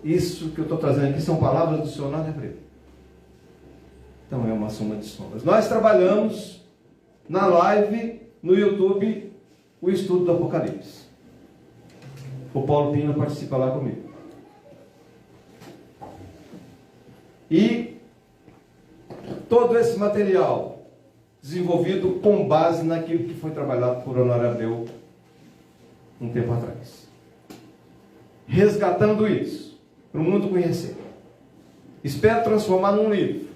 Isso que eu estou trazendo aqui são palavras do dicionário hebreu. Então é uma soma de sombras. Nós trabalhamos na live, no YouTube, o estudo do Apocalipse. O Paulo Pina participa lá comigo. E todo esse material desenvolvido com base naquilo que foi trabalhado por Honório Abreu um tempo atrás. Resgatando isso, para o mundo conhecer. Espero transformar num livro.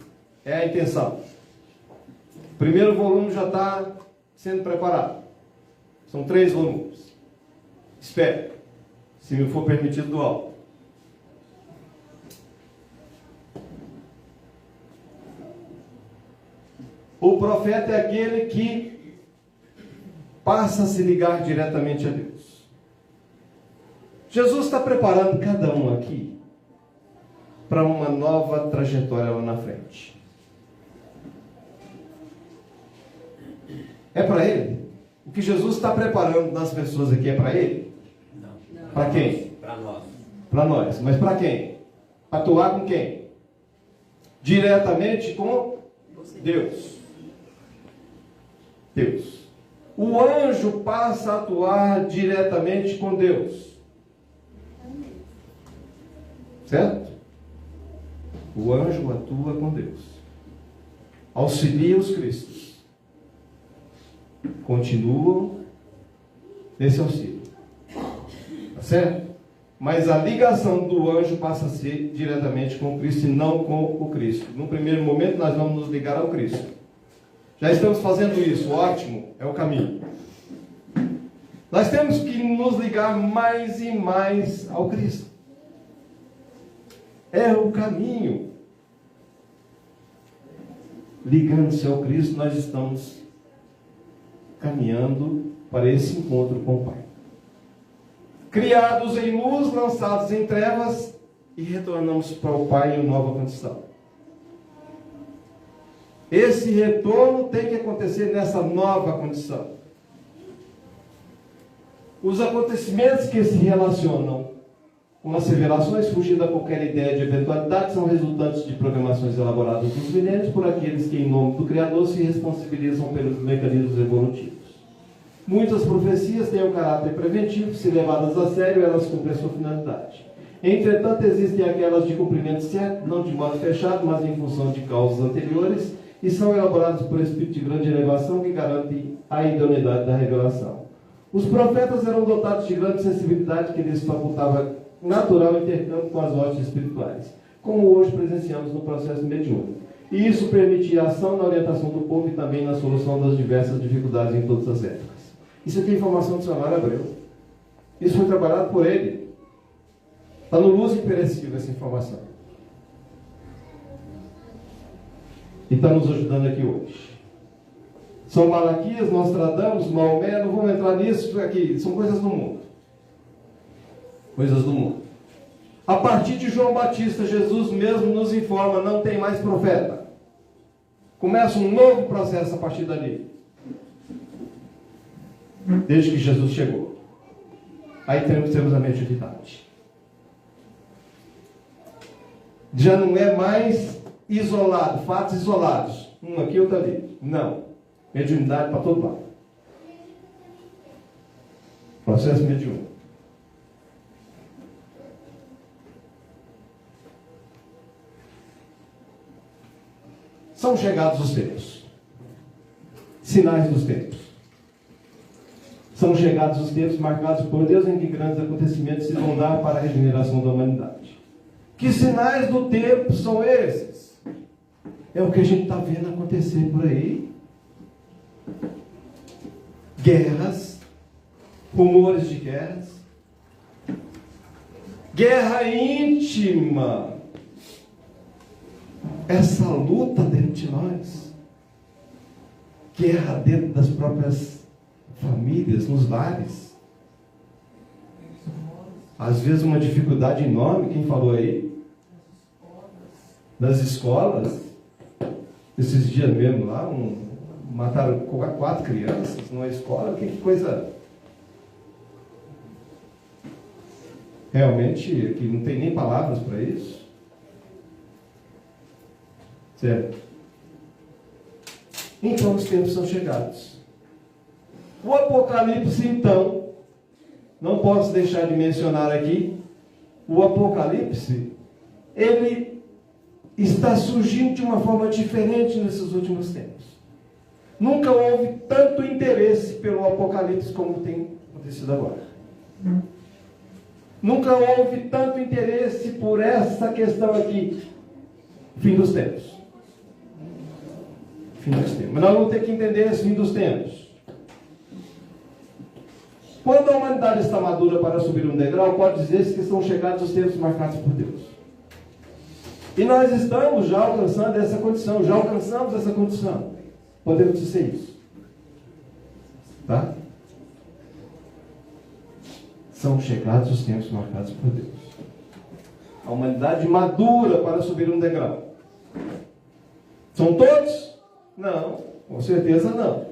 É a intenção. O primeiro volume já está sendo preparado. São 3 volumes. Espero, se me for permitido do alto. O profeta é aquele que passa a se ligar diretamente a Deus. Jesus está preparando cada um aqui para uma nova trajetória lá na frente. É para ele? O que Jesus está preparando nas pessoas aqui é para ele? Não. Para quem? Para nós. Para nós. Mas para quem? Atuar com quem? Diretamente com Deus. Deus. O anjo passa a atuar diretamente com Deus. Certo? O anjo atua com Deus. Auxilia os cristos. Continuam nesse auxílio. Tá certo? Mas a ligação do anjo passa a ser diretamente com o Cristo e não com o Cristo. No primeiro momento nós vamos nos ligar ao Cristo. Já estamos fazendo isso, ótimo, é o caminho. Nós temos que nos ligar mais e mais ao Cristo. É o caminho. Ligando-se ao Cristo, nós estamos caminhando para esse encontro com o Pai. Criados em luz, lançados em trevas, e retornamos para o Pai em nova condição. Esse retorno tem que acontecer nessa nova condição. Os acontecimentos que se relacionam com as revelações, fugindo a qualquer ideia de eventualidade, são resultantes de programações elaboradas nos milênios por aqueles que, em nome do Criador, se responsabilizam pelos mecanismos evolutivos. Muitas profecias têm um caráter preventivo, se levadas a sério, elas cumprem a sua finalidade. Entretanto, existem aquelas de cumprimento certo, não de modo fechado, mas em função de causas anteriores, e são elaboradas por espírito de grande elevação que garante a idoneidade da revelação. Os profetas eram dotados de grande sensibilidade que lhes facultava natural intercâmbio com as hostes espirituais. como hoje presenciamos no processo mediúnico. E isso permitia ação na orientação do povo e também na solução das diversas dificuldades em todas as épocas. Isso aqui é informação do dicionário Abreu. Isso foi trabalhado por ele. Está no Luz Imperecível essa informação. E está nos ajudando aqui hoje. São Malaquias, Nostradamus, Maomé, não vamos entrar nisso aqui, são coisas do mundo. Coisas do mundo. A partir de João Batista, Jesus mesmo nos informa, não tem mais profeta. Começa um novo processo a partir dali. Desde que Jesus chegou. Aí temos a mediunidade. Já não é mais isolado, fatos isolados. Um aqui, outro ali. Não. Mediunidade para todo lado. Processo mediúnico. São chegados os tempos. Sinais dos tempos. São chegados os tempos marcados por Deus em que grandes acontecimentos se vão dar para a regeneração da humanidade. Que sinais do tempo são esses? É o que a gente está vendo acontecer por aí. Guerras, rumores de guerras, guerra íntima, essa luta dentro de nós, guerra dentro das próprias famílias, nos lares, às vezes uma dificuldade enorme, quem falou aí? Nas escolas, esses dias mesmo lá, mataram 4 crianças numa escola, que coisa... Realmente, que não tem nem palavras para isso. Certo? Então os tempos são chegados. O Apocalipse, então, não posso deixar de mencionar aqui, o Apocalipse, ele está surgindo de uma forma diferente nesses últimos tempos. Nunca houve tanto interesse pelo Apocalipse como tem acontecido agora. Nunca houve tanto interesse por essa questão aqui. Fim dos tempos. Fim dos tempos. Mas nós vamos ter que entender esse fim dos tempos. Quando a humanidade está madura para subir um degrau, pode dizer-se que estão chegados os tempos marcados por Deus. E nós estamos já alcançando essa condição. Já alcançamos essa condição. Podemos dizer isso. Tá? São chegados os tempos marcados por Deus. A humanidade madura para subir um degrau. São todos? Não, com certeza não.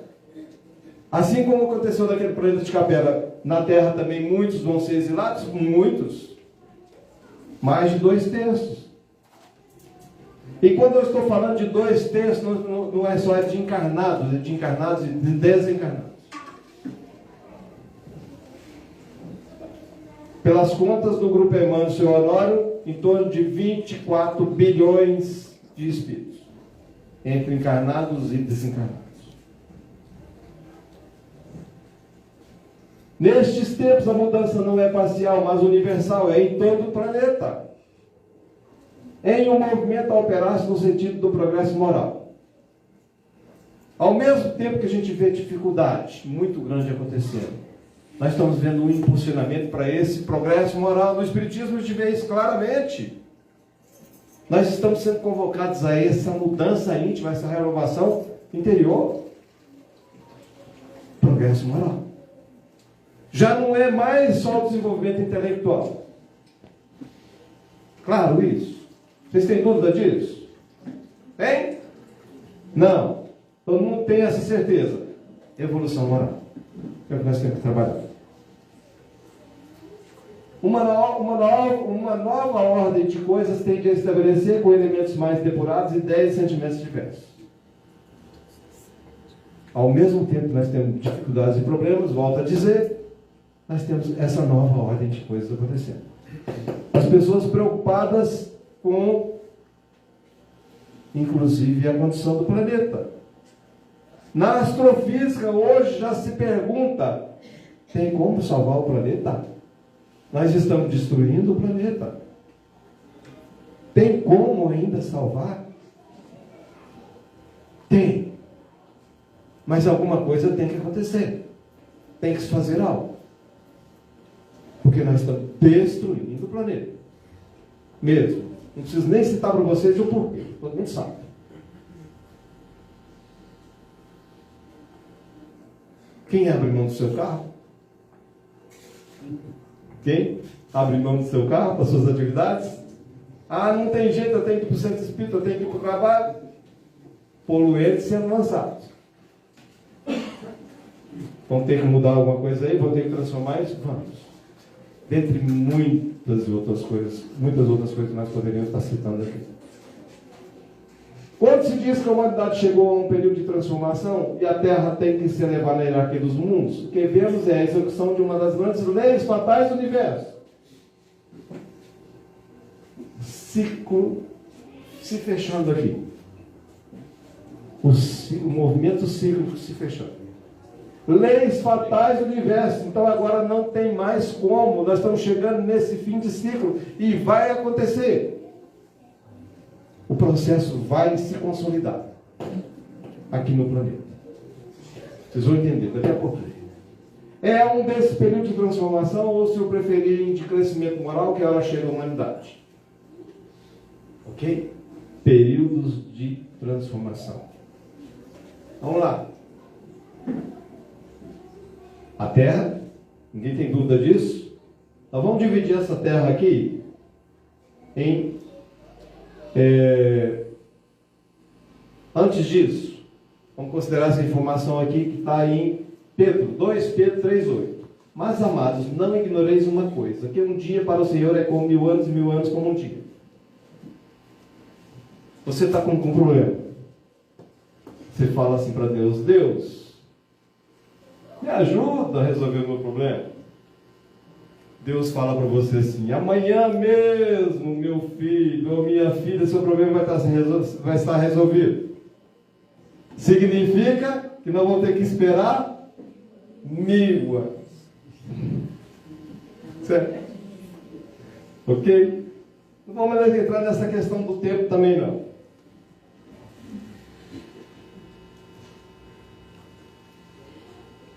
Assim como aconteceu naquele planeta de Capela, na Terra também muitos vão ser exilados, muitos. Mais de 2/3. E quando eu estou falando de 2/3, não é só de encarnados, é de encarnados e de desencarnados. Pelas contas do Grupo Emmanuel Seu Honório, em torno de 24 bilhões de espíritos, entre encarnados e desencarnados. Nestes tempos, a mudança não é parcial, mas universal, é em todo o planeta. Em um movimento a operar-se no sentido do progresso moral. Ao mesmo tempo que a gente vê dificuldade muito grande acontecendo, nós estamos vendo um impulsionamento para esse progresso moral. No Espiritismo a gente vê isso claramente. Nós estamos sendo convocados a essa mudança íntima, essa renovação interior. Progresso moral. Já não é mais só o desenvolvimento intelectual. Claro isso. Vocês têm dúvida disso? Tem? Não. Todo mundo tem essa certeza. Evolução moral. É o que nós temos que trabalhar. Uma nova ordem de coisas tende a estabelecer com elementos mais depurados ideias e sentimentos diversos. Ao mesmo tempo que nós temos dificuldades e problemas, volto a dizer, nós temos essa nova ordem de coisas acontecendo. As pessoas preocupadas com, inclusive, a condição do planeta. Na astrofísica, hoje, já se pergunta, tem como salvar o planeta? Nós estamos destruindo o planeta. Tem como ainda salvar? Tem. Mas alguma coisa tem que acontecer. Tem que se fazer algo. Porque nós estamos destruindo o planeta. Mesmo. Não preciso nem citar para vocês o porquê. Todo mundo sabe. Quem abre mão do seu carro? Quem abre mão do seu carro para suas atividades? Ah, não tem jeito, eu tenho que ir para o centro espírita, eu tenho que ir para o trabalho. Poluentes sendo lançados. Vamos ter que mudar alguma coisa aí? Vamos ter que transformar isso? Vamos. Dentre muitas outras coisas que nós poderíamos estar citando aqui. Quando se diz que a humanidade chegou a um período de transformação e a Terra tem que se elevar na hierarquia dos mundos, o que vemos é a execução de uma das grandes leis fatais do universo. Ciclo se fechando aqui. O movimento cíclico se fechando. Leis fatais do universo. Então agora não tem mais como. Nós estamos chegando nesse fim de ciclo e vai acontecer. O processo vai se consolidar aqui no planeta. Vocês vão entender daqui a pouco. É um desses períodos de transformação, ou se eu preferirem, de crescimento moral, que a hora chega à humanidade. Ok? Períodos de transformação. Vamos lá. A Terra, ninguém tem dúvida disso? Nós vamos dividir essa Terra aqui em... antes disso, vamos considerar essa informação aqui que está em Pedro, 2 Pedro 3,8. Mas, amados, não ignoreis uma coisa, que um dia para o Senhor é como 1000 anos e 1000 anos como um dia. Você está com um problema. Você fala assim para Deus: Deus, me ajuda a resolver o meu problema. Deus fala para você assim: amanhã mesmo, meu filho ou minha filha, seu problema vai estar resolvido. Significa que não vão ter que esperar 1000 anos. Certo? Ok? Não vamos entrar nessa questão do tempo também não.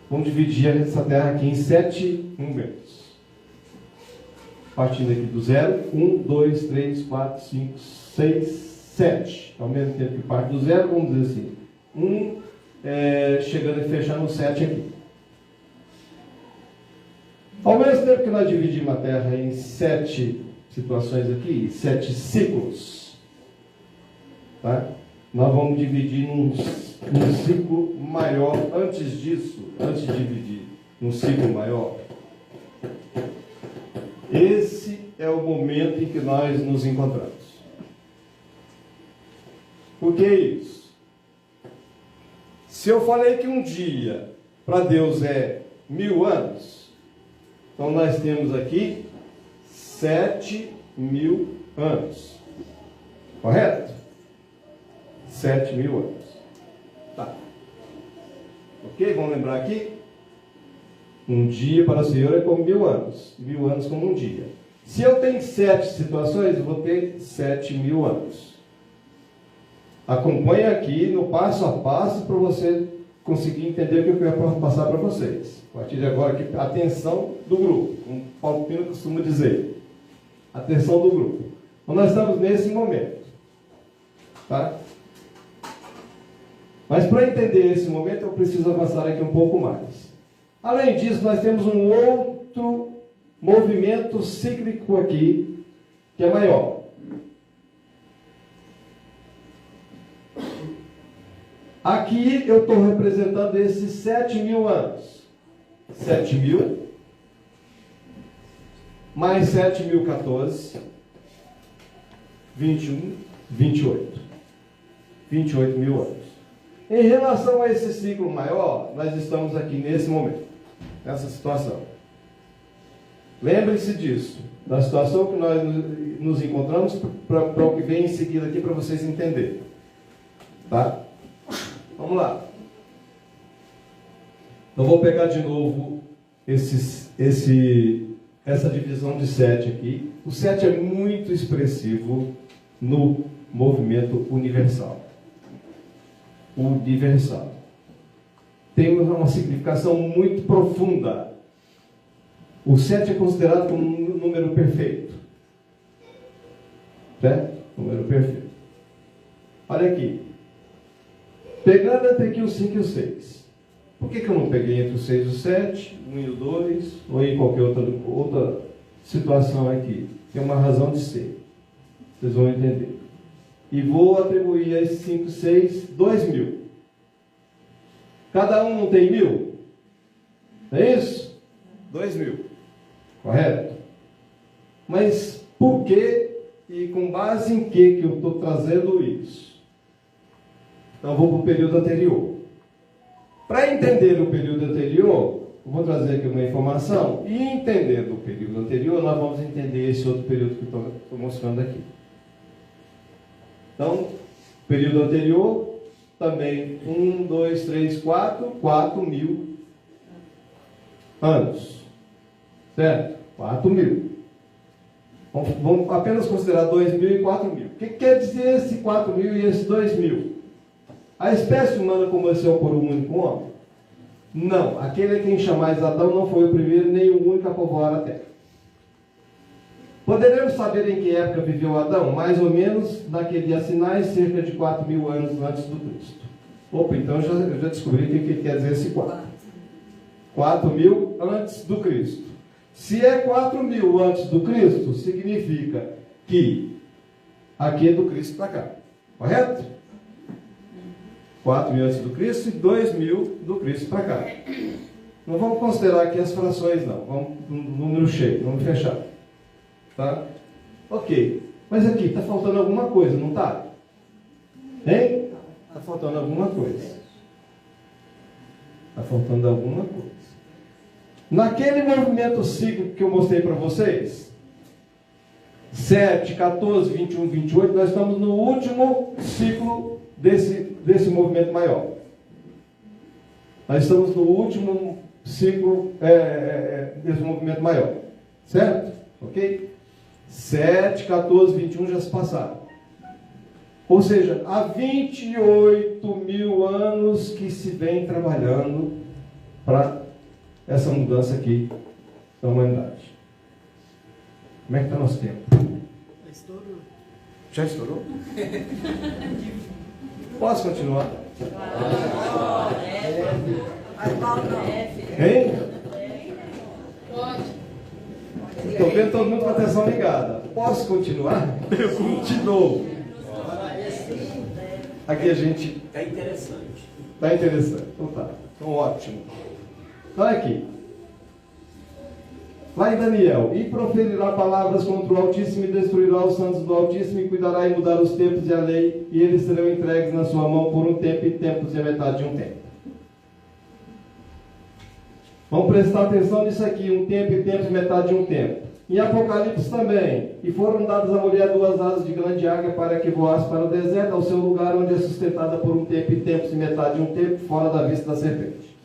Vamos dividir essa terra aqui em 7 momentos. Partindo aqui do 0, 1, 2, 3, 4, 5, 6, 7. Ao mesmo tempo que parte do 0, vamos dizer assim. 1, chegando e fechando o 7 aqui. Ao mesmo tempo que nós dividimos a Terra em 7 situações aqui, 7 ciclos, tá? Nós vamos dividir num ciclo maior. Antes disso, antes de dividir num ciclo maior, esse é o momento em que nós nos encontramos. Por que isso? Se eu falei que um dia para Deus é 1000 anos, então nós temos aqui 7.000 anos. Correto? 7.000 anos. Tá. Ok? Vamos lembrar aqui? Um dia para o Senhor é como 1000 anos. 1000 anos como um dia. Se eu tenho 7 situações, eu vou ter 7.000 anos. Acompanhe aqui no passo a passo para você conseguir entender o que eu quero passar para vocês. A partir de agora, aqui, atenção do grupo. Como Paulo Pino costuma dizer. Atenção do grupo. Então, nós estamos nesse momento. Tá? Mas para entender esse momento, eu preciso avançar aqui um pouco mais. Além disso, nós temos um outro movimento cíclico aqui, que é maior. Aqui eu estou representando esses 7.000 anos. 7.000 mais 7.014, 21, 28. 28.000 anos. Em relação a esse ciclo maior, nós estamos aqui nesse momento, nessa situação. Lembre-se disso, da situação que nós nos encontramos, para o que vem em seguida aqui, para vocês entenderem. Tá? Vamos lá. Eu vou pegar de novo essa divisão de 7 aqui. O 7 é muito expressivo. no movimento universal. Universal. Tem uma significação muito profunda. O 7 é considerado como um número perfeito. Certo? Número perfeito. Olha aqui. Pegando entre aqui o 5 e o 6. Por que eu não peguei entre o 6 e o 7, o 1 e o 2, ou em qualquer outra situação aqui? Tem uma razão de ser. Vocês vão entender. E vou atribuir a esse 5 e 6 2.000. Cada um não tem 1.000? É isso? 2.000. Correto? Mas por que e com base em que eu estou trazendo isso? Então vou para o período anterior. Para entender o período anterior, eu vou trazer aqui uma informação, e entendendo o período anterior, nós vamos entender esse outro período que eu estou mostrando aqui. Então, período anterior, também 1, 2, 3, 4.000 anos. Certo? 4.000. Vamos apenas considerar 2.000 e 4.000. O que quer dizer esse 4.000 e esse 2.000? A espécie humana começou por um único homem? Não. Aquele a quem chamais Adão não foi o primeiro nem o único a povoar a terra. Poderemos saber em que época viveu Adão? Mais ou menos naquele dia sinais, cerca de 4.000 anos antes do Cristo. Opa, então eu já descobri o que quer dizer esse 4. 4.000 antes do Cristo. Se é 4.000 antes do Cristo, significa que aqui é do Cristo para cá. Correto? 4.000 antes do Cristo e 2.000 do Cristo para cá. Não vamos considerar aqui as frações, não. Vamos no número cheio, vamos fechar. Tá? Ok. Mas aqui está faltando alguma coisa, não está? Hein? Está faltando alguma coisa. Está faltando alguma coisa. Naquele movimento cíclico que eu mostrei para vocês, 7, 14, 21, 28, nós estamos no último ciclo desse movimento maior. Nós estamos no último ciclo desse movimento maior. Certo? Ok? 7, 14, 21 já se passaram. Ou seja, há 28.000 anos que se vem trabalhando para essa mudança aqui da humanidade. Como é que está nosso tempo? Já estourou? Posso continuar? Hein? Pode. Estou vendo todo mundo com a atenção ligada. Posso continuar? Eu continuo. Aqui a gente... Está interessante. Está interessante. Então tá. Então ótimo. Olha aqui. Lá em Daniel. E proferirá palavras contra o Altíssimo e destruirá os santos do Altíssimo e cuidará em mudar os tempos e a lei, e eles serão entregues na sua mão por um tempo e tempos e a metade de um tempo. Vamos prestar atenção nisso aqui. Um tempo e tempos e metade de um tempo. Em Apocalipse também. E foram dadas à mulher 2 asas de grande águia para que voasse para o deserto, ao seu lugar onde é sustentada por um tempo e tempos e metade de um tempo, fora da vista da serpente.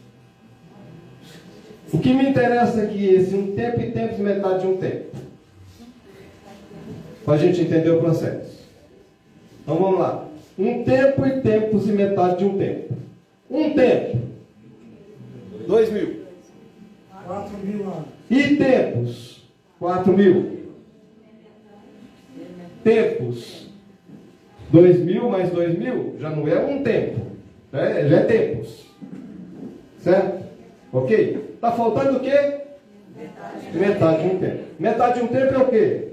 O que me interessa aqui é esse um tempo e tempos e metade de um tempo. Para a gente entender o processo. Então vamos lá. Um tempo e tempos e metade de um tempo. Um tempo. 2.000. 4.000 anos. E tempos? 4.000. Tempos? 2.000 mais 2.000 já não é um tempo. Né? Já é tempos. Certo? Ok? Está faltando o quê? Metade de um tempo. Metade de um tempo é o quê?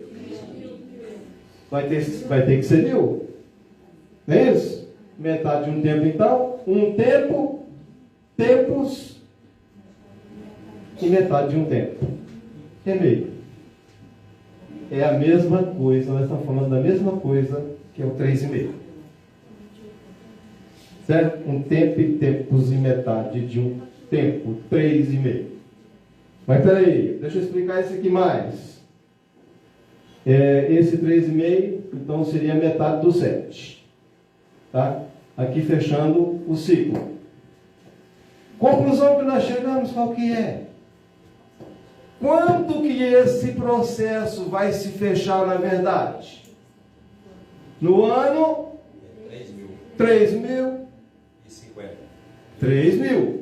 Vai ter que ser 1.000. Não é isso? Metade de um tempo, então. Um tempo, tempos e metade de um tempo. É meio. É a mesma coisa, nós estamos falando da mesma coisa que é o 3,5. Certo? Um tempo e tempos e metade de um tempo, 3,5. Mas peraí, deixa eu explicar isso aqui mais. Esse 3,5, então seria metade do 7. Tá? Aqui fechando o ciclo. Conclusão que nós chegamos, qual que é? Quando que esse processo vai se fechar na verdade? No ano 3.050. 3.000.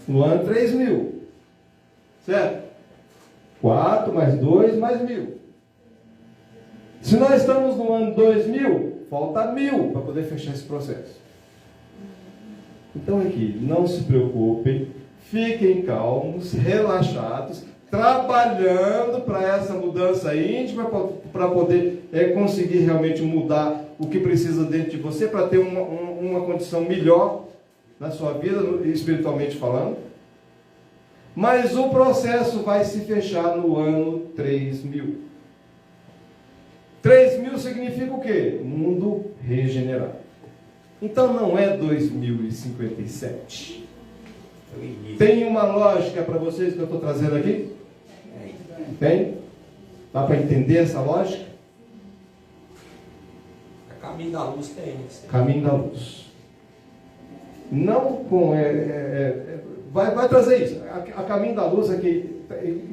No ano 3.000. Certo? 4 mais 2 mais 1.000. Se nós estamos no ano 2000, falta 1.000 para poder fechar esse processo. Então aqui, não se preocupem, fiquem calmos, relaxados, trabalhando para essa mudança íntima, para poder conseguir realmente mudar o que precisa dentro de você, para ter uma condição melhor na sua vida, espiritualmente falando. Mas o processo vai se fechar no ano 3.000. 3.000 significa o quê? Mundo regenerado. Então não é 2057. Tem uma lógica para vocês que eu estou trazendo aqui? Tem? Dá para entender essa lógica? A caminho da luz tem. Caminho da luz. Não com... vai trazer isso. A caminho da luz aqui,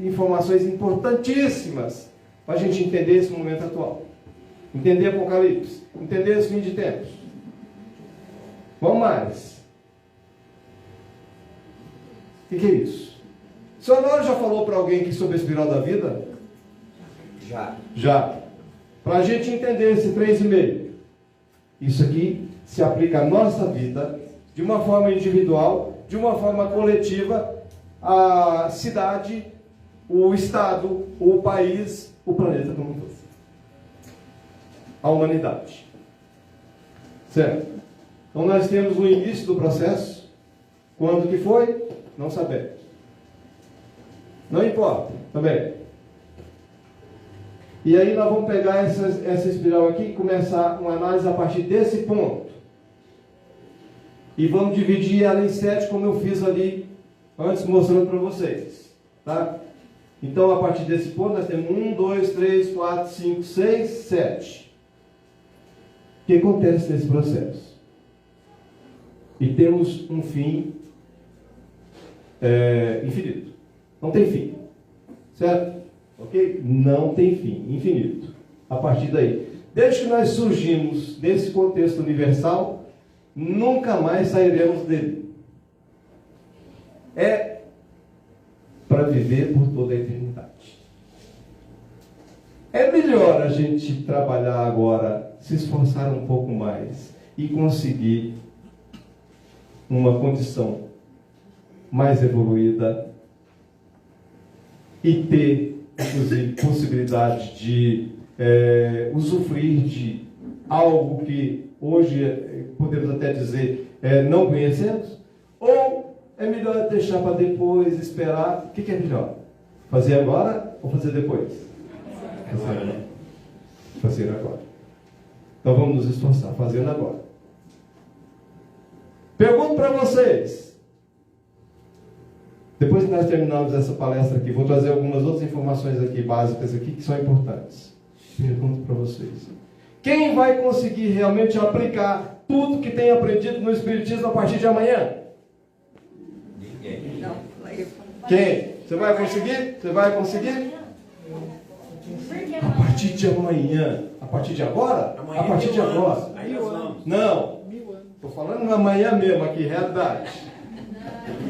informações importantíssimas para a gente entender esse momento atual. Entender Apocalipse. Entender esse fim de tempos. Vamos mais. O que é isso? O senhor Honório já falou para alguém aqui sobre a espiral da vida? Já. Para a gente entender esse 3,5. Isso aqui se aplica à nossa vida de uma forma individual, de uma forma coletiva, a cidade, o estado, o país, o planeta como um todo. A humanidade. Certo? Então nós temos o início do processo. Quando que foi? Não sabemos. Não importa, também. E aí nós vamos pegar essa espiral aqui e começar uma análise a partir desse ponto. E vamos dividir ela em 7, como eu fiz ali antes, mostrando para vocês. Tá? Então, a partir desse ponto, nós temos 1, 2, 3, 4, 5, 6, 7. O que acontece nesse processo? E temos um fim infinito. Não tem fim. Certo? Ok? Não tem fim. Infinito. A partir daí. Desde que nós surgimos nesse contexto universal, nunca mais sairemos dele. É para viver por toda a eternidade. É melhor a gente trabalhar agora, se esforçar um pouco mais e conseguir uma condição mais evoluída e ter, inclusive, possibilidade de usufruir de algo que hoje podemos até dizer não conhecemos, ou é melhor deixar para depois, esperar? O que é melhor? Fazer agora ou fazer depois? Fazer agora. Então vamos nos esforçar, fazendo agora. Pergunto para vocês. Depois que nós terminarmos essa palestra aqui, vou trazer algumas outras informações aqui, básicas aqui, que são importantes. Pergunto para vocês. Quem vai conseguir realmente aplicar tudo que tem aprendido no Espiritismo a partir de amanhã? Ninguém. Não, Quem? Você vai conseguir? Você vai conseguir? A partir de amanhã. A partir de agora? Amanhã A partir de agora. Aí nós vamos. Não. Estou falando amanhã mesmo aqui, realidade.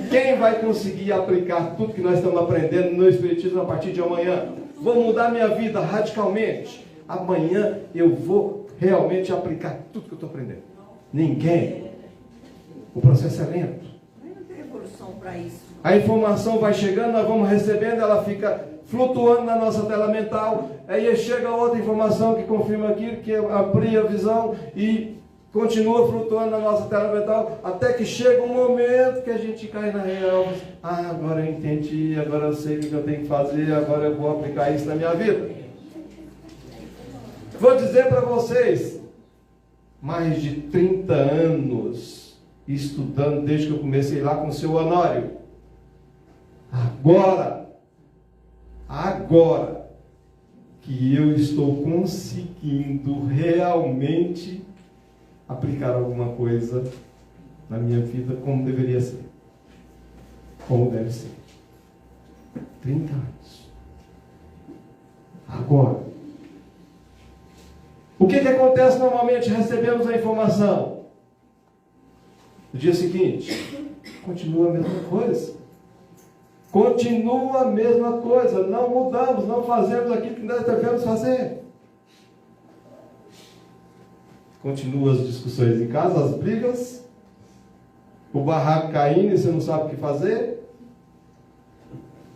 Quem vai conseguir aplicar tudo que nós estamos aprendendo no Espiritismo a partir de amanhã? Vou mudar minha vida radicalmente. Amanhã eu vou realmente aplicar tudo que eu estou aprendendo. Ninguém. O processo é lento. Mas não tem evolução para isso. A informação vai chegando, nós vamos recebendo, ela fica flutuando na nossa tela mental. Aí chega outra informação que confirma aquilo, que amplia a visão e continua flutuando na nossa tela mental, até que chega um momento que a gente cai na real. Agora eu entendi, agora eu sei o que eu tenho que fazer, agora eu vou aplicar isso na minha vida. Vou dizer para vocês, mais de 30 anos estudando, desde que eu comecei lá com o seu Honório. Agora que eu estou conseguindo realmente aplicar alguma coisa na minha vida como deveria ser. Como deve ser. 30 anos. Agora. O que acontece normalmente? Recebemos a informação. No dia seguinte, continua a mesma coisa. Continua a mesma coisa. Não mudamos, não fazemos aquilo que nós devemos fazer. Continua as discussões em casa, as brigas, o barraco caindo e você não sabe o que fazer.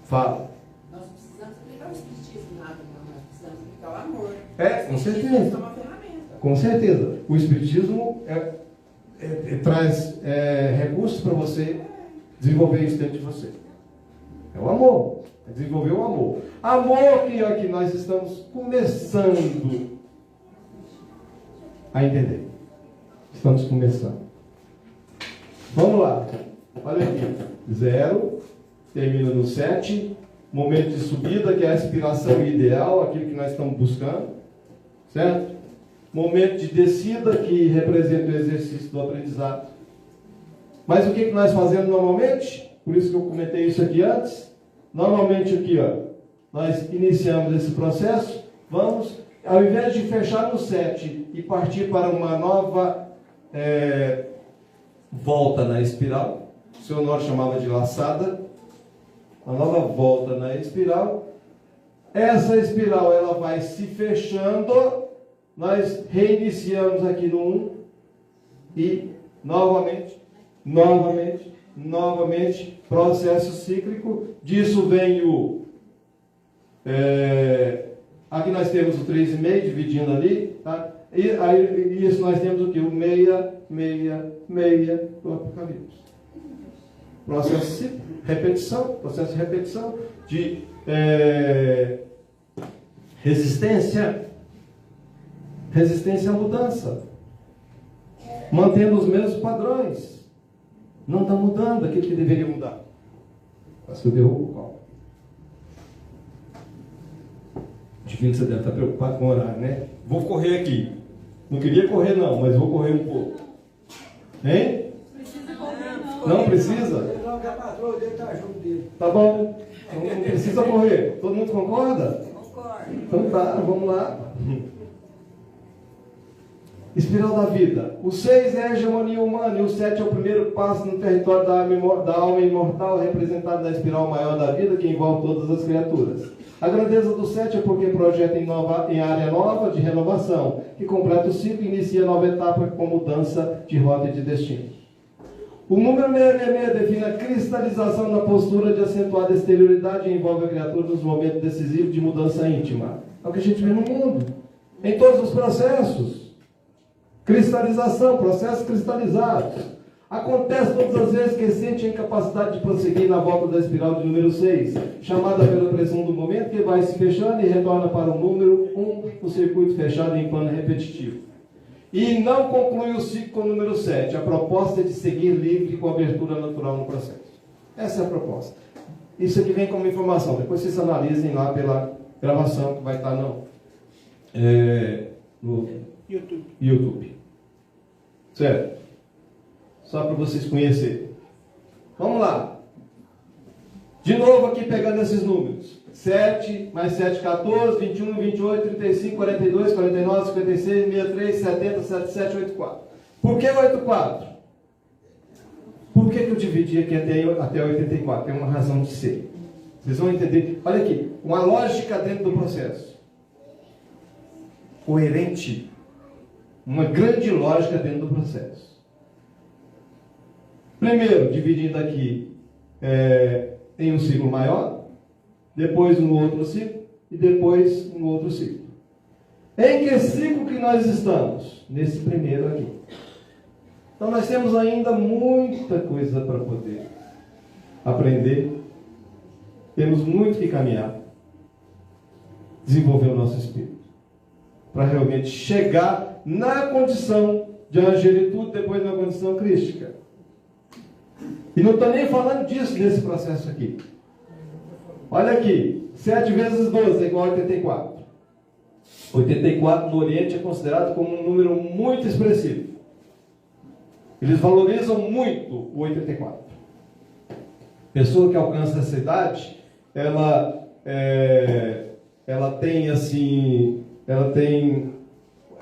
Fala. Nós precisamos aplicar o espiritismo, nada, não. Nós precisamos aplicar o amor. Com O espiritismo certeza. é uma ferramenta. Com certeza. O Espiritismo traz recursos para você desenvolver isso dentro de você. É o amor. É desenvolver o amor. Amor que nós estamos começando a entender. Estamos começando. Vamos lá. Olha aqui. 0, termina no 7. Momento de subida, que é a aspiração ideal, aquilo que nós estamos buscando. Certo? Momento de descida, que representa o exercício do aprendizado. Mas o que nós fazemos normalmente? Por isso que eu comentei isso aqui antes. Normalmente aqui, nós iniciamos esse processo, vamos, ao invés de fechar no 7 e partir para uma nova volta na espiral, o seu Honório chamava de laçada, uma nova volta na espiral, essa espiral ela vai se fechando. Nós reiniciamos aqui no 1 e novamente, processo cíclico. Disso vem o... aqui nós temos o 3,5 dividindo ali, tá? E aí, isso nós temos o que? O 6 do Apocalipse. Processo cíclico, processo de repetição, de resistência à mudança, mantendo os mesmos padrões, não está mudando aquilo que deveria mudar. Mas que eu derrubo o copo. Divino, você deve estar preocupado com o horário, né? Vou correr aqui. Não queria correr não, mas vou correr um pouco. Hein? Não precisa? Tá bom. Não precisa correr. Todo mundo concorda? Concordo. Então tá, vamos lá. Espiral da vida. O 6 é a hegemonia humana e o 7 é o primeiro passo no território da alma imortal, representado na espiral maior da vida, que envolve todas as criaturas. A grandeza do 7 é porque projeta em área nova de renovação, que completa o ciclo e inicia nova etapa com mudança de rota e de destino. O número 666 define a cristalização da postura de acentuada exterioridade e envolve a criatura nos momentos decisivos de mudança íntima. É o que a gente vê no mundo, em todos os processos. Cristalização, processos cristalizados. Acontece todas as vezes que sente a incapacidade de prosseguir na volta da espiral de número 6, chamada pela pressão do momento, que vai se fechando e retorna para o número 1, o circuito fechado em plano repetitivo. E não conclui o ciclo com o número 7. A proposta é de seguir livre com abertura natural no processo. Essa é a proposta. Isso aqui vem como informação. Depois vocês analisem lá pela gravação que vai estar no YouTube. Certo? Só para vocês conhecerem. Vamos lá. De novo aqui pegando esses números. 7, mais 7, 14, 21, 28, 35, 42, 49, 56, 63, 70, 77, 84. Por que 84? Por que eu dividi aqui até 84? Tem uma razão de ser. Vocês vão entender. Olha aqui, uma lógica dentro do processo. Coerente. Uma grande lógica dentro do processo. Primeiro, dividindo aqui em um ciclo maior, depois no outro ciclo e depois no outro ciclo. Em que ciclo que nós estamos? Nesse primeiro aqui. Então nós temos ainda muita coisa para poder aprender. Temos muito que caminhar. Desenvolver o nosso espírito. Para realmente chegar na condição de angelitude, depois na condição crística. E não estou nem falando disso nesse processo aqui. Olha aqui, 7 vezes 12 é igual a 84. 84 no Oriente é considerado como um número muito expressivo. Eles valorizam muito o 84. Pessoa que alcança essa idade, ela tem assim,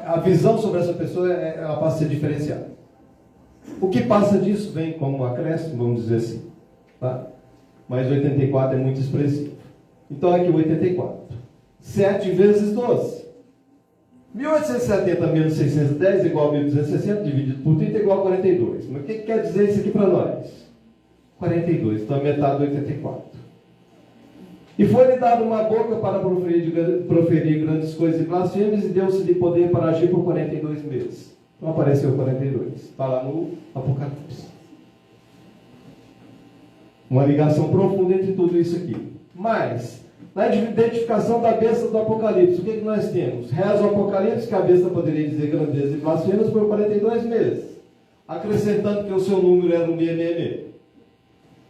a visão sobre essa pessoa ela passa a ser diferenciada. O que passa disso vem como um acréscimo, vamos dizer assim. Tá? Mas 84 é muito expressivo. Então aqui 84. 7 vezes 12. 1870 menos 610 igual a 1260, dividido por 30 igual a 42. Mas o que quer dizer isso aqui para nós? 42, então metade do 84. E foi-lhe dado uma boca para proferir grandes coisas e blasfêmias, e deu-se-lhe poder para agir por 42 meses. Não apareceu 42. Está lá no Apocalipse. Uma ligação profunda entre tudo isso aqui. Mas, na identificação da besta do Apocalipse, o que nós temos? Reza o Apocalipse que a besta poderia dizer grandezas e blasfêmias por 42 meses, acrescentando que o seu número era o 666.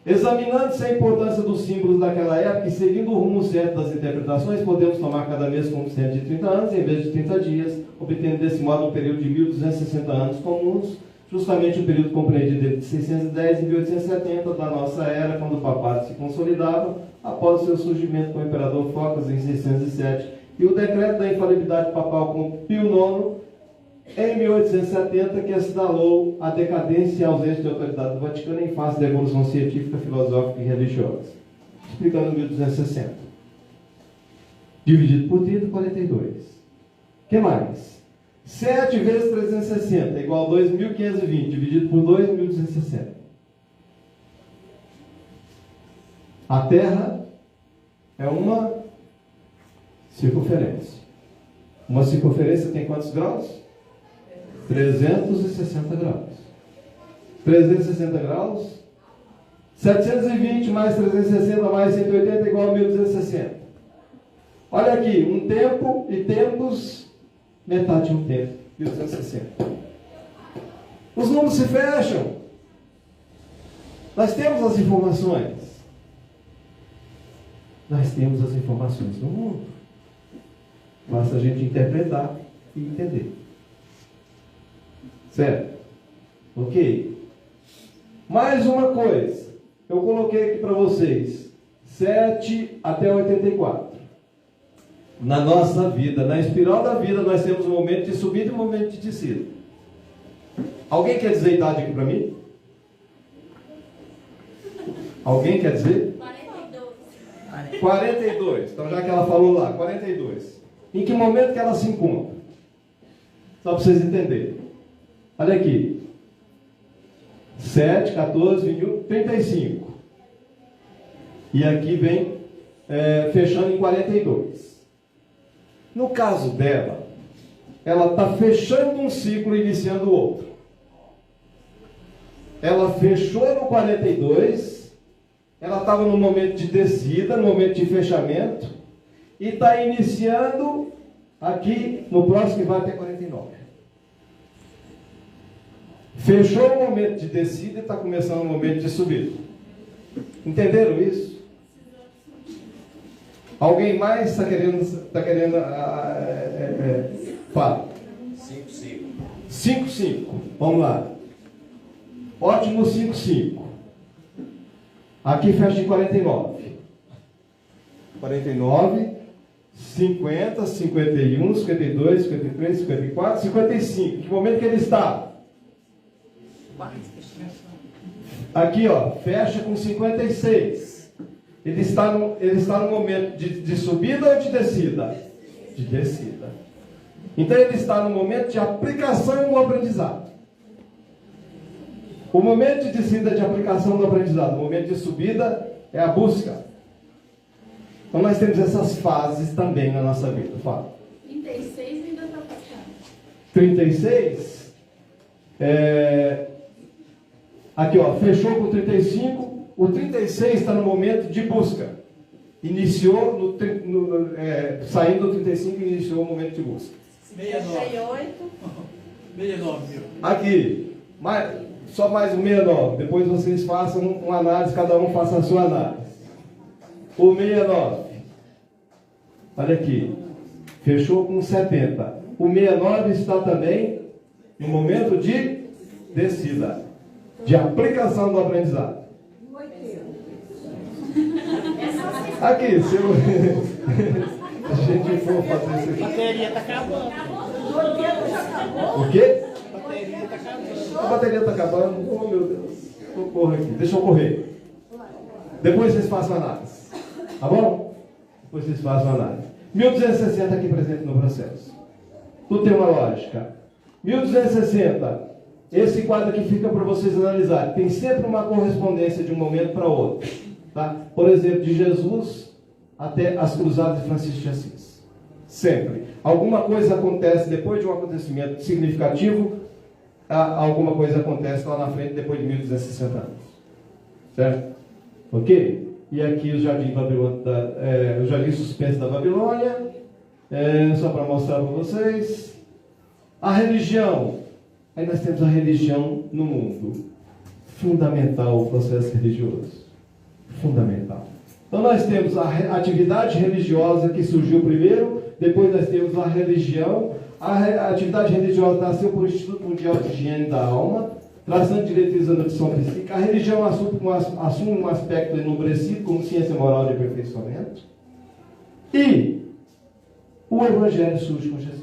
Examinando-se a importância dos símbolos daquela época e seguindo o rumo certo das interpretações, podemos tomar cada mês como 130 anos em vez de 30 dias, obtendo desse modo um período de 1260 anos comuns, justamente o período compreendido entre 610 e 1870 da nossa era, quando o papado se consolidava, após o seu surgimento com o imperador Focas em 607, e o decreto da infalibilidade papal com Pio IX, em 1870, que assinalou a decadência e a ausência de autoridade do Vaticano em face da evolução científica, filosófica e religiosa. Explicando 1260. Dividido por 30, 42. O que mais? 7 vezes 360 igual a 2.520, dividido por 2, 1.260. A Terra é uma circunferência. Uma circunferência tem quantos graus? 360 graus. 360 graus. 720 mais 360 mais 180 igual a 1260. Olha aqui, um tempo e tempos, metade de um tempo, 1260. Os números se fecham. Nós temos as informações. Nós temos as informações do mundo. Basta a gente interpretar e entender. Certo? Ok? Mais uma coisa. Eu coloquei aqui para vocês. 7 até 84. Na nossa vida, na espiral da vida, nós temos um momento de subida e um momento de descida. Alguém quer dizer a idade aqui para mim? Alguém quer dizer? 42. 42. Então, já que ela falou lá, 42. Em que momento que ela se encontra? Só para vocês entenderem. Olha aqui. 7, 14, 21, 35. E aqui vem fechando em 42. No caso dela, ela está fechando um ciclo e iniciando outro. Ela fechou no 42, ela estava no momento de descida, no momento de fechamento, e está iniciando aqui no próximo que vai até 49. Fechou o momento de descida e está começando o momento de subida. Entenderam isso? Alguém mais está querendo fala. 5, 5. 5, 5. Vamos lá. Ótimo, 5, 5. Aqui fecha em 49. 49, 50, 51, 52, 53, 54, 55. Que momento que ele está? Aqui, ó, fecha com 56. Ele está no momento de subida ou de descida? De descida. Então ele está no momento de aplicação do aprendizado. O momento de descida é de aplicação do aprendizado. O momento de subida é a busca. Então nós temos essas fases também na nossa vida. Fala. 36 ainda está passando. 36? Aqui, ó, fechou com 35. O 36 está no momento de busca. Iniciou, saindo do 35, iniciou o momento de busca. 68. 69 mil. Aqui, só mais um 69. Depois vocês façam uma análise, cada um faça a sua análise. O 69. Olha aqui. Fechou com 70. O 69 está também no momento de descida, de aplicação do aprendizado. Aqui, se a gente for fazer isso aqui. A bateria está acabando. O quê? A bateria está acabando. Oh, meu Deus. Socorro aqui. Deixa eu correr. Depois vocês façam análise. Tá bom? Depois vocês façam análise. 1260 aqui presente no processo. Tudo tem uma lógica. 1260. Esse quadro aqui fica para vocês analisarem. Tem sempre uma correspondência de um momento para outro. Tá? Por exemplo, de Jesus até as cruzadas de Francisco de Assis. Sempre. Alguma coisa acontece depois de um acontecimento significativo, alguma coisa acontece lá na frente depois de 1260 anos. Certo? Ok? E aqui o Jardim, o Jardim Suspenso da Babilônia. Só para mostrar para vocês. A religião. Aí nós temos a religião no mundo. Fundamental o processo religioso. Fundamental. Então nós temos a atividade religiosa que surgiu primeiro, depois nós temos a religião. A atividade religiosa nasceu por Instituto Mundial de Higiene da Alma, traçando diretrizes da nutrição psíquica. A religião assume um aspecto enubrecido como ciência moral de aperfeiçoamento. E o Evangelho surge com Jesus.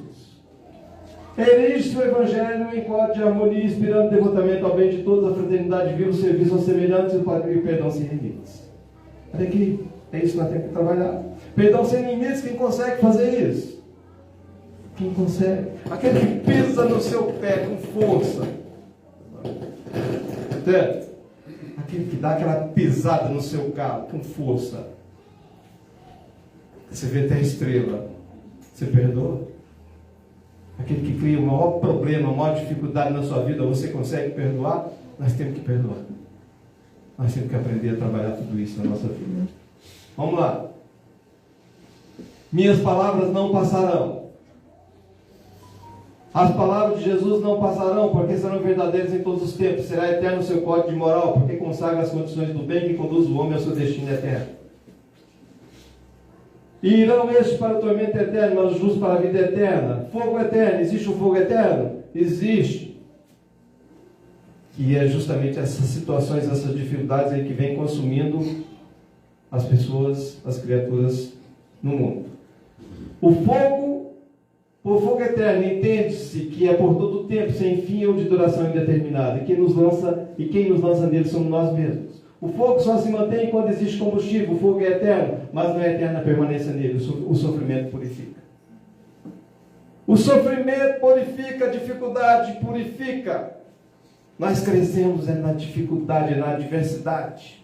Erige-se o Evangelho no encontro de harmonia, inspirando devotamente ao bem de todos, a fraternidade viva, o serviço aos semelhantes e o perdão sem limites. Olha aqui, é isso que nós temos que trabalhar. Perdão sem limites, quem consegue fazer isso? Quem consegue? Aquele que pisa no seu pé com força. Entende? Aquele que dá aquela pisada no seu carro com força. Você vê até a estrela. Você perdoa? Aquele que cria o maior problema, a maior dificuldade na sua vida, você consegue perdoar? Nós temos que perdoar. Nós temos que aprender a trabalhar tudo isso na nossa vida. Vamos lá. Minhas palavras não passarão. As palavras de Jesus não passarão, porque serão verdadeiras em todos os tempos. Será eterno o seu código de moral, porque consagra as condições do bem que conduz o homem ao seu destino eterno. E irão estes para o tormento eterno, mas os justos para a vida eterna. Fogo eterno, existe um fogo eterno? Existe. E é justamente essas situações, essas dificuldades aí que vem consumindo as pessoas, as criaturas no mundo. O fogo, por fogo eterno, entende-se que é por todo o tempo, sem fim ou de duração indeterminada. E quem nos lança nele somos nós mesmos. O fogo só se mantém quando existe combustível. O fogo é eterno, mas não é eterna a permanência nele. O sofrimento purifica. O sofrimento purifica, a dificuldade purifica. Nós crescemos na dificuldade, na adversidade.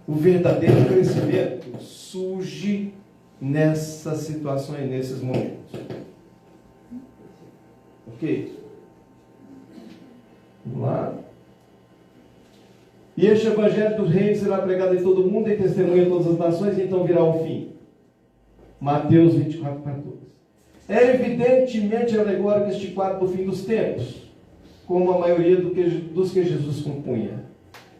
O verdadeiro crescimento surge nessas situações, nesses momentos. Ok? Vamos lá. E este evangelho do reino será pregado em todo o mundo, em testemunho em todas as nações, e então virá o fim. Mateus 24, 14. É evidentemente alegórico este quadro do fim dos tempos, como a maioria dos que Jesus compunha.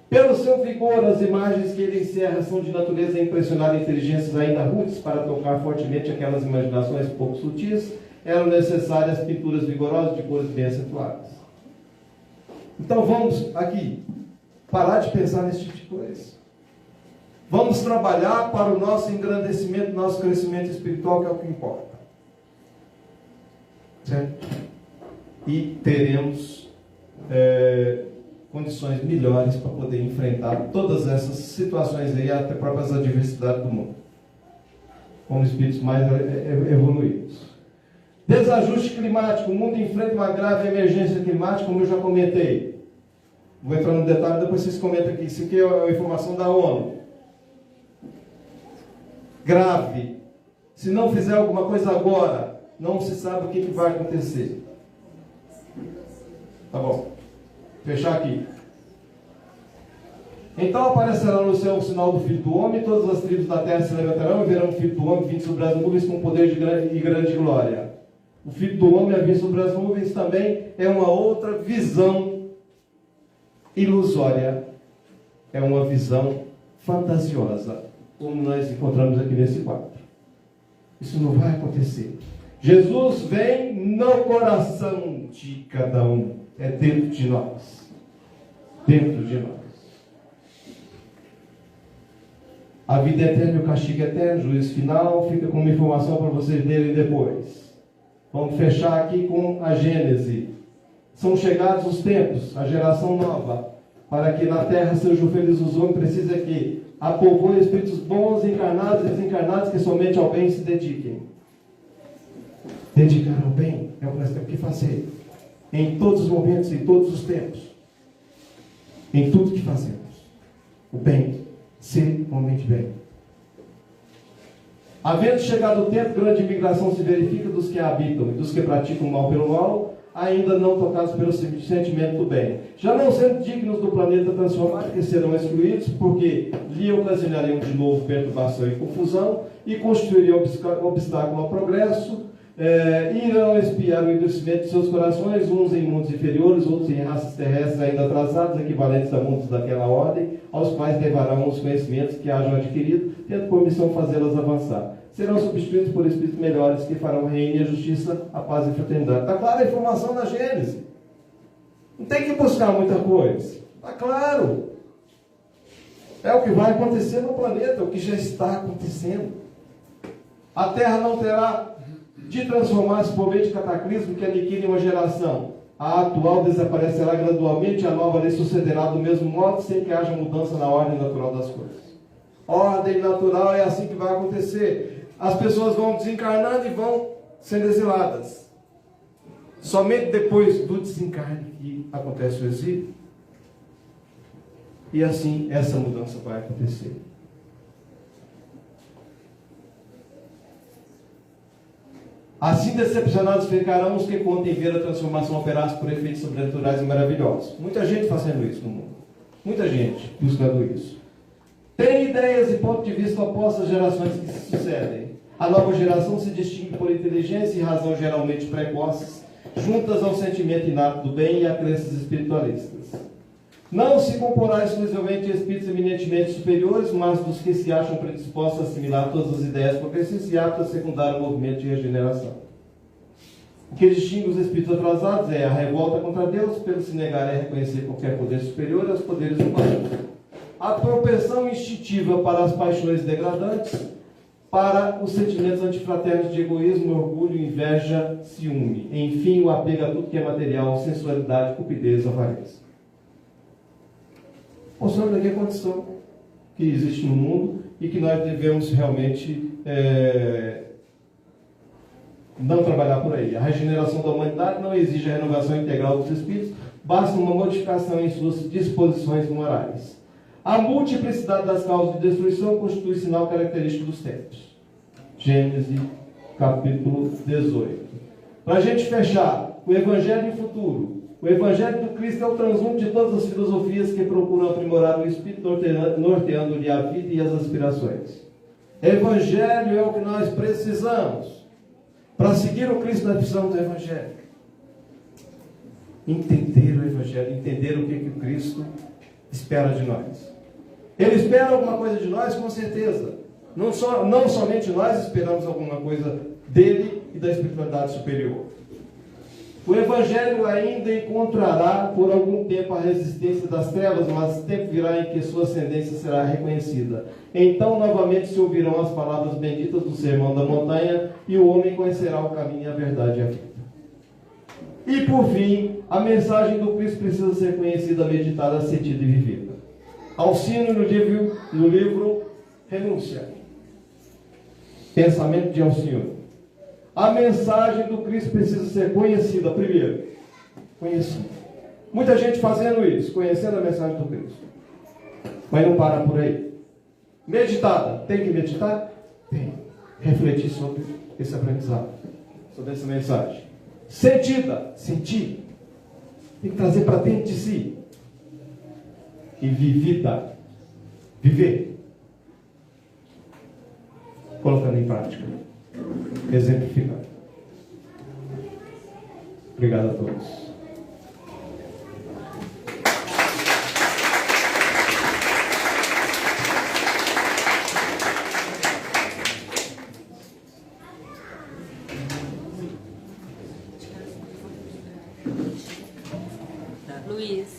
Pelo seu vigor, as imagens que ele encerra são de natureza a impressionar inteligências ainda rudes para tocar fortemente aquelas imaginações pouco sutis. Eram necessárias pinturas vigorosas de cores bem acentuadas. Então vamos aqui parar de pensar nesse tipo de coisa. Vamos trabalhar para o nosso engrandecimento, nosso crescimento espiritual, que é o que importa. Certo? E teremos condições melhores para poder enfrentar todas essas situações aí, até próprias adversidades do mundo, como espíritos mais evoluídos. Desajuste climático. O mundo enfrenta uma grave emergência climática, como eu já comentei. Vou entrar no detalhe, depois vocês comentam aqui. Isso aqui é a informação da ONU. Grave. Se não fizer alguma coisa agora, não se sabe o que vai acontecer. Tá bom. Fechar aqui. Então aparecerá no céu o sinal do Filho do Homem, todas as tribos da terra se levantarão e verão o Filho do Homem vindo sobre as nuvens com poder e grande glória. O Filho do Homem a vir sobre as nuvens também é uma outra visão ilusória, é uma visão fantasiosa, como nós encontramos aqui nesse quadro. Isso não vai acontecer. Jesus vem no coração de cada um, é dentro de nós. Dentro de nós. A vida eterna e o castigo eterno, juízo final, fica como informação para vocês lerem depois. Vamos fechar aqui com a Gênese. São chegados os tempos, a geração nova, para que na terra sejam felizes os homens, precisa que apovoe espíritos bons, encarnados e desencarnados, que somente ao bem se dediquem. Dedicar ao bem é o que nós temos que fazer. Em todos os momentos, em todos os tempos. Em tudo que fazemos. O bem. Ser realmente bem. Havendo chegado o tempo, grande imigração se verifica dos que a habitam e dos que praticam o mal pelo mal, ainda não tocados pelo sentimento do bem. Já não sendo dignos do planeta transformado, que serão excluídos, porque lhe ocasionariam de novo perturbação e confusão, e constituiriam obstáculo ao progresso, irão espiar o endurecimento de seus corações, uns em mundos inferiores, outros em raças terrestres ainda atrasadas, equivalentes a mundos daquela ordem, aos quais levarão os conhecimentos que hajam adquirido, tendo por missão fazê-las avançar. Serão substituídos por espíritos melhores que farão reino e a justiça, a paz e a fraternidade. Está clara a informação da Gênese. Não tem que buscar muita coisa. Está claro. É o que vai acontecer no planeta, o que já está acontecendo. A Terra não terá de transformar-se por meio de cataclismo que aniquile uma geração. A atual desaparecerá gradualmente, a nova lhe sucederá do mesmo modo, sem que haja mudança na ordem natural das coisas. Ordem natural é assim que vai acontecer. As pessoas vão desencarnando e vão sendo exiladas. Somente depois do desencarne que acontece o exílio. E assim essa mudança vai acontecer. Assim decepcionados ficarão os que contem ver a transformação operar por efeitos sobrenaturais e maravilhosos. Muita gente fazendo isso no mundo. Muita gente buscando isso. Tem ideias e pontos de vista opostos às gerações que se sucedem. A nova geração se distingue por inteligência e razão geralmente precoces, juntas ao sentimento inato do bem e a crenças espiritualistas. Não se comporá exclusivamente a espíritos eminentemente superiores, mas dos que se acham predispostos a assimilar todas as ideias progressistas e aptos a secundar o movimento de regeneração. O que distingue os espíritos atrasados é a revolta contra Deus, pelo se negarem a reconhecer qualquer poder superior aos poderes humanos. A propensão instintiva para as paixões degradantes, para os sentimentos antifraternos de egoísmo, orgulho, inveja, ciúme. Enfim, o apego a tudo que é material, sensualidade, cupidez, avareza. Mostrando aqui a condição que existe no mundo e que nós devemos realmente não trabalhar por aí. A regeneração da humanidade não exige a renovação integral dos espíritos, basta uma modificação em suas disposições morais. A multiplicidade das causas de destruição constitui sinal característico dos tempos. Gênesis, capítulo 18. Para a gente fechar, o Evangelho e o futuro. O Evangelho do Cristo é o transumo de todas as filosofias que procuram aprimorar o espírito, norteando-lhe a vida e as aspirações. Evangelho é o que nós precisamos para seguir o Cristo. Nós precisamos do Evangelho. Entender o Evangelho, entender o que o Cristo espera de nós. Ele espera alguma coisa de nós, com certeza. Não somente nós esperamos alguma coisa dele e da espiritualidade superior. O Evangelho ainda encontrará por algum tempo a resistência das trevas, mas tempo virá em que sua ascendência será reconhecida. Então novamente se ouvirão as palavras benditas do Sermão da Montanha, e o homem conhecerá o caminho, a verdade e a vida. E por fim, a mensagem do Cristo precisa ser conhecida, meditada, sentida e vivida. Alcino no livro Renúncia. Pensamento de Alcino. A mensagem do Cristo precisa ser conhecida primeiro. Conhecida. Muita gente fazendo isso, conhecendo a mensagem do Cristo. Mas não para por aí. Meditada. Tem que meditar? Tem. Refletir sobre esse aprendizado, sobre essa mensagem. Sentida. Sentir. Tem que trazer para dentro de si. E vivida. Viver. Colocando em prática. Exemplificando. Obrigado a todos. Luiz.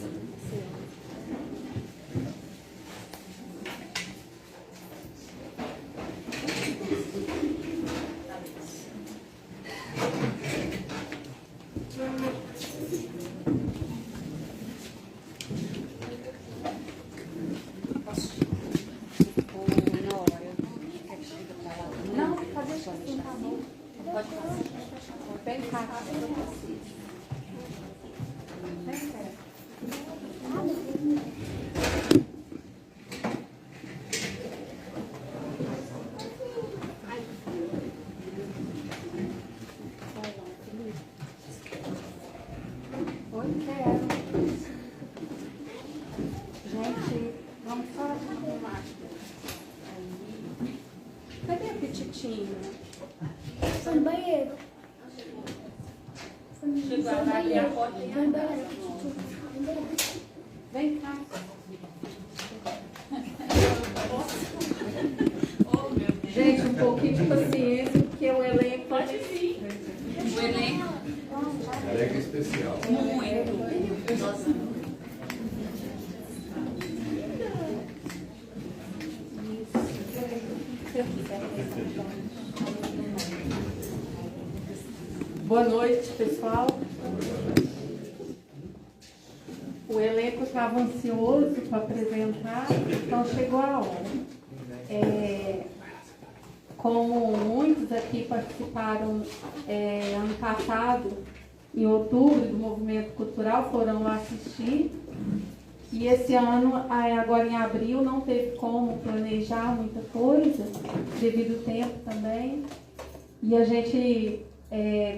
Vem cá. Vem cá. Oi, quero. Gente, vamos só arrumar. Cadê a petitinha? Foi no banheiro. Chegou a abrir a porta e Foi no banheiro. vem cá. Gente, um pouquinho de paciência, porque o elenco pode vir. O elenco. Careca especial. Muito. Nossa. Boa noite, pessoal. O elenco estava ansioso para apresentar, então chegou a hora. Como muitos aqui participaram ano passado, em outubro, do movimento cultural, foram lá assistir. E esse ano, agora em abril, não teve como planejar muita coisa, devido ao tempo também. E a gente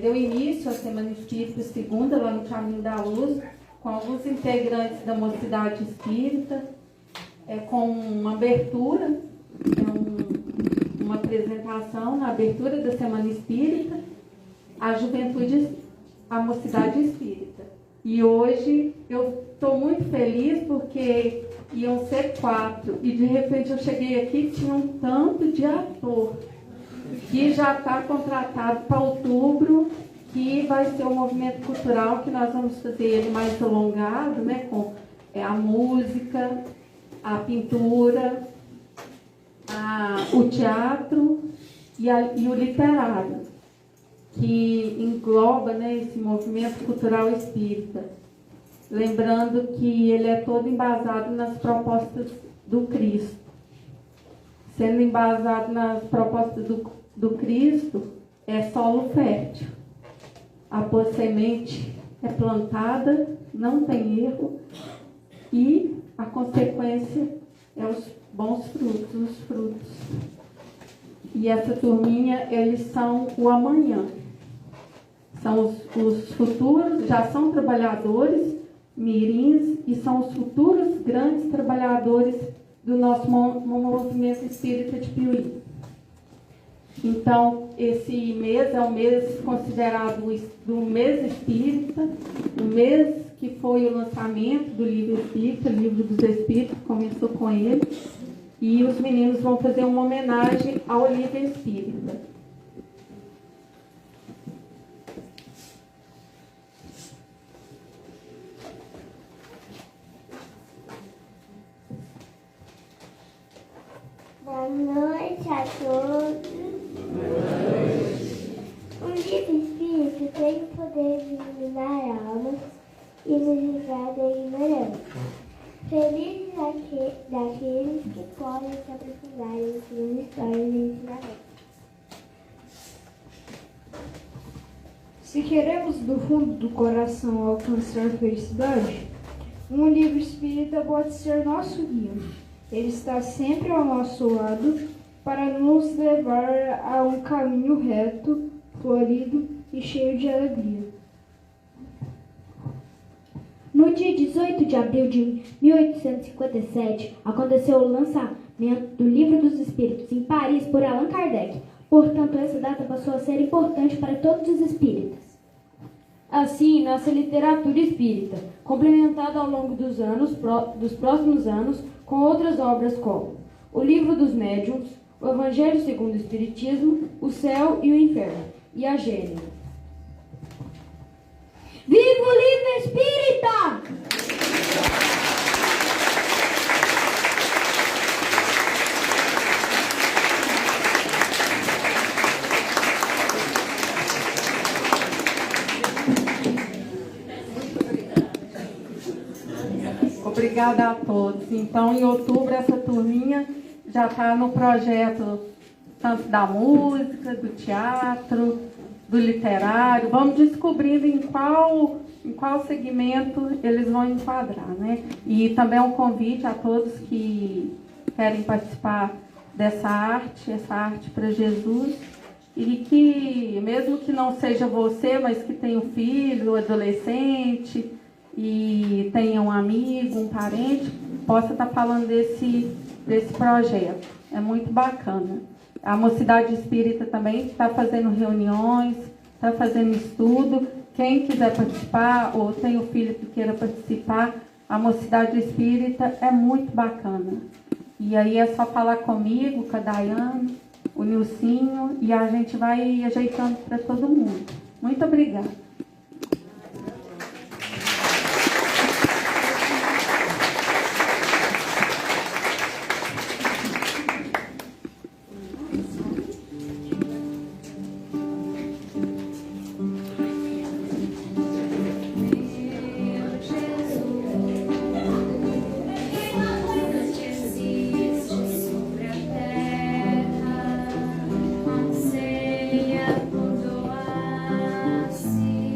deu início à Semana Espírita segunda, lá no Caminho da Luz, com alguns integrantes da Mocidade Espírita, com uma abertura, uma apresentação na abertura da Semana Espírita, a Mocidade Espírita. E hoje eu estou muito feliz porque iam ser 4 e de repente eu cheguei aqui e tinha um tanto de ator que já está contratado para outubro, que vai ser um movimento cultural que nós vamos fazer ele mais alongado, né, com a música, a pintura, o teatro e o literário, que engloba, né, esse movimento cultural espírita. Lembrando que ele é todo embasado nas propostas do Cristo. Sendo embasado nas propostas do Cristo, é solo fértil. A boa semente é plantada, não tem erro, e a consequência é os bons frutos, os frutos. E essa turminha, eles são o amanhã. São os futuros, já são trabalhadores mirins e são os futuros grandes trabalhadores do nosso movimento espírita de Piuí. Então, esse mês é o mês considerado do mês espírita, o mês que foi o lançamento do livro espírita, o livro dos Espíritos, começou com ele, e os meninos vão fazer uma homenagem ao livro espírita. Boa noite a todos. Um livro espírita tem o poder de iluminar almas e nos livrar da ignorância. Felizes daqueles que podem se aprofundar em suas histórias e ensinamentos. Se queremos do fundo do coração alcançar felicidade, um livro espírita pode ser nosso guia. Ele está sempre ao nosso lado para nos levar a um caminho reto, florido e cheio de alegria. No dia 18 de abril de 1857, aconteceu o lançamento do Livro dos Espíritos em Paris por Allan Kardec. Portanto, essa data passou a ser importante para todos os espíritas. Assim, nasce a literatura espírita, complementada ao longo dos próximos anos com outras obras como O Livro dos Médiuns, O Evangelho segundo o Espiritismo, O Céu e o Inferno, e a Gênero. Viva o livro espírita! Obrigada a todos. Então, em outubro, essa turminha já está no projeto tanto da música, do teatro, do literário, vamos descobrindo em qual segmento eles vão enquadrar, né? E também é um convite a todos que querem participar essa arte para Jesus, e que, mesmo que não seja você, mas que tenha um filho, um adolescente, e tenha um amigo, um parente, possa estar falando desse projeto. É muito bacana. A Mocidade Espírita também está fazendo reuniões, está fazendo estudo. Quem quiser participar, ou tem um filho que queira participar, a Mocidade Espírita é muito bacana. E aí é só falar comigo, com a Daiane, o Nilcinho, e a gente vai ajeitando para todo mundo. Muito obrigada. Ceia quando assim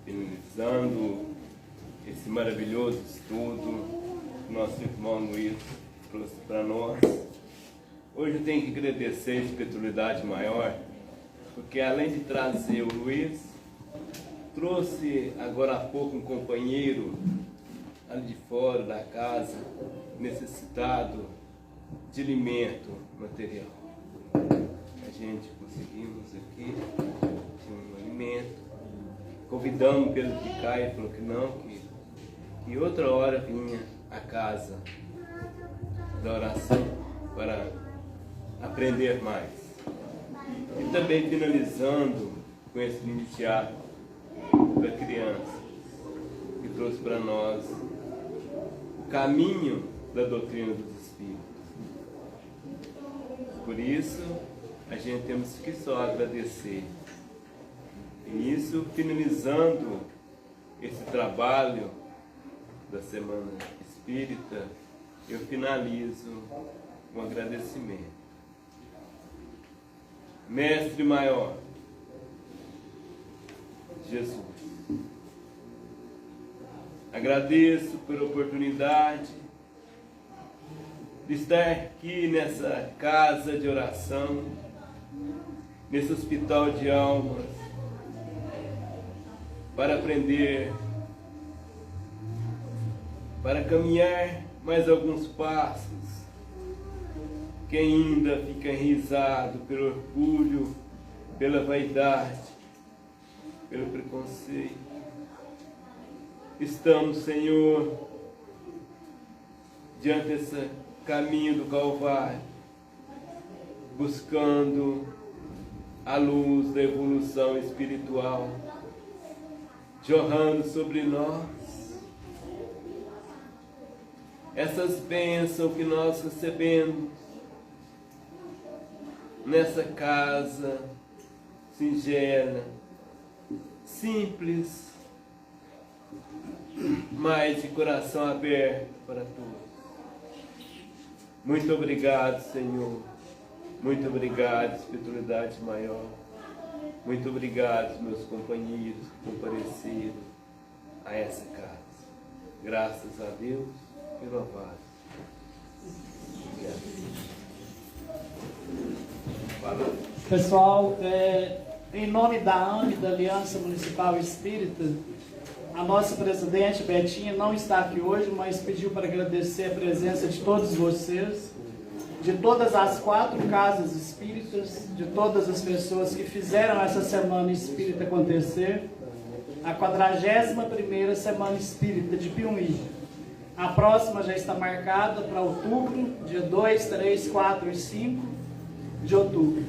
finalizando esse maravilhoso estudo que nosso irmão Luiz trouxe para nós. Hoje eu tenho que agradecer a espiritualidade maior, porque além de trazer o Luiz, trouxe agora há pouco um companheiro ali de fora da casa, necessitado de alimento material. A gente conseguimos aqui um alimento, convidamos Pedro de cá e falou que não, que outra hora vinha à casa da oração para aprender mais. E também finalizando com esse lindo teatro para crianças, que trouxe para nós o caminho da doutrina dos Espíritos. Por isso, a gente temos que só agradecer. E isso, finalizando esse trabalho da Semana Espírita, eu finalizo um agradecimento. Mestre maior, Jesus, agradeço pela oportunidade de estar aqui nessa casa de oração, nesse hospital de almas, para aprender, para caminhar mais alguns passos, que ainda fica enraizado pelo orgulho, pela vaidade, pelo preconceito. Estamos, Senhor, diante desse caminho do Calvário, buscando a luz da evolução espiritual, jorrando sobre nós essas bênçãos que nós recebemos nessa casa singela, simples, mas de coração aberto para todos. Muito obrigado, Senhor. Muito obrigado, espiritualidade maior. Muito obrigado, meus companheiros que compareceram a essa casa. Graças a Deus e louvado. Pessoal, em nome da AME, da Aliança Municipal Espírita, a nossa presidente Betinha não está aqui hoje, mas pediu para agradecer a presença de todos vocês, de todas as 4 casas espíritas, de todas as pessoas que fizeram essa Semana Espírita acontecer, a 41ª Semana Espírita de Piumhi. A próxima já está marcada para outubro, dia 2, 3, 4 e 5 de outubro.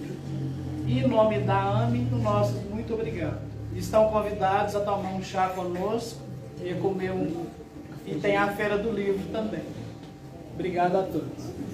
E em nome da AME, do nosso muito obrigado. Estão convidados a tomar um chá conosco e comer e tem a Feira do Livro também. Obrigado a todos.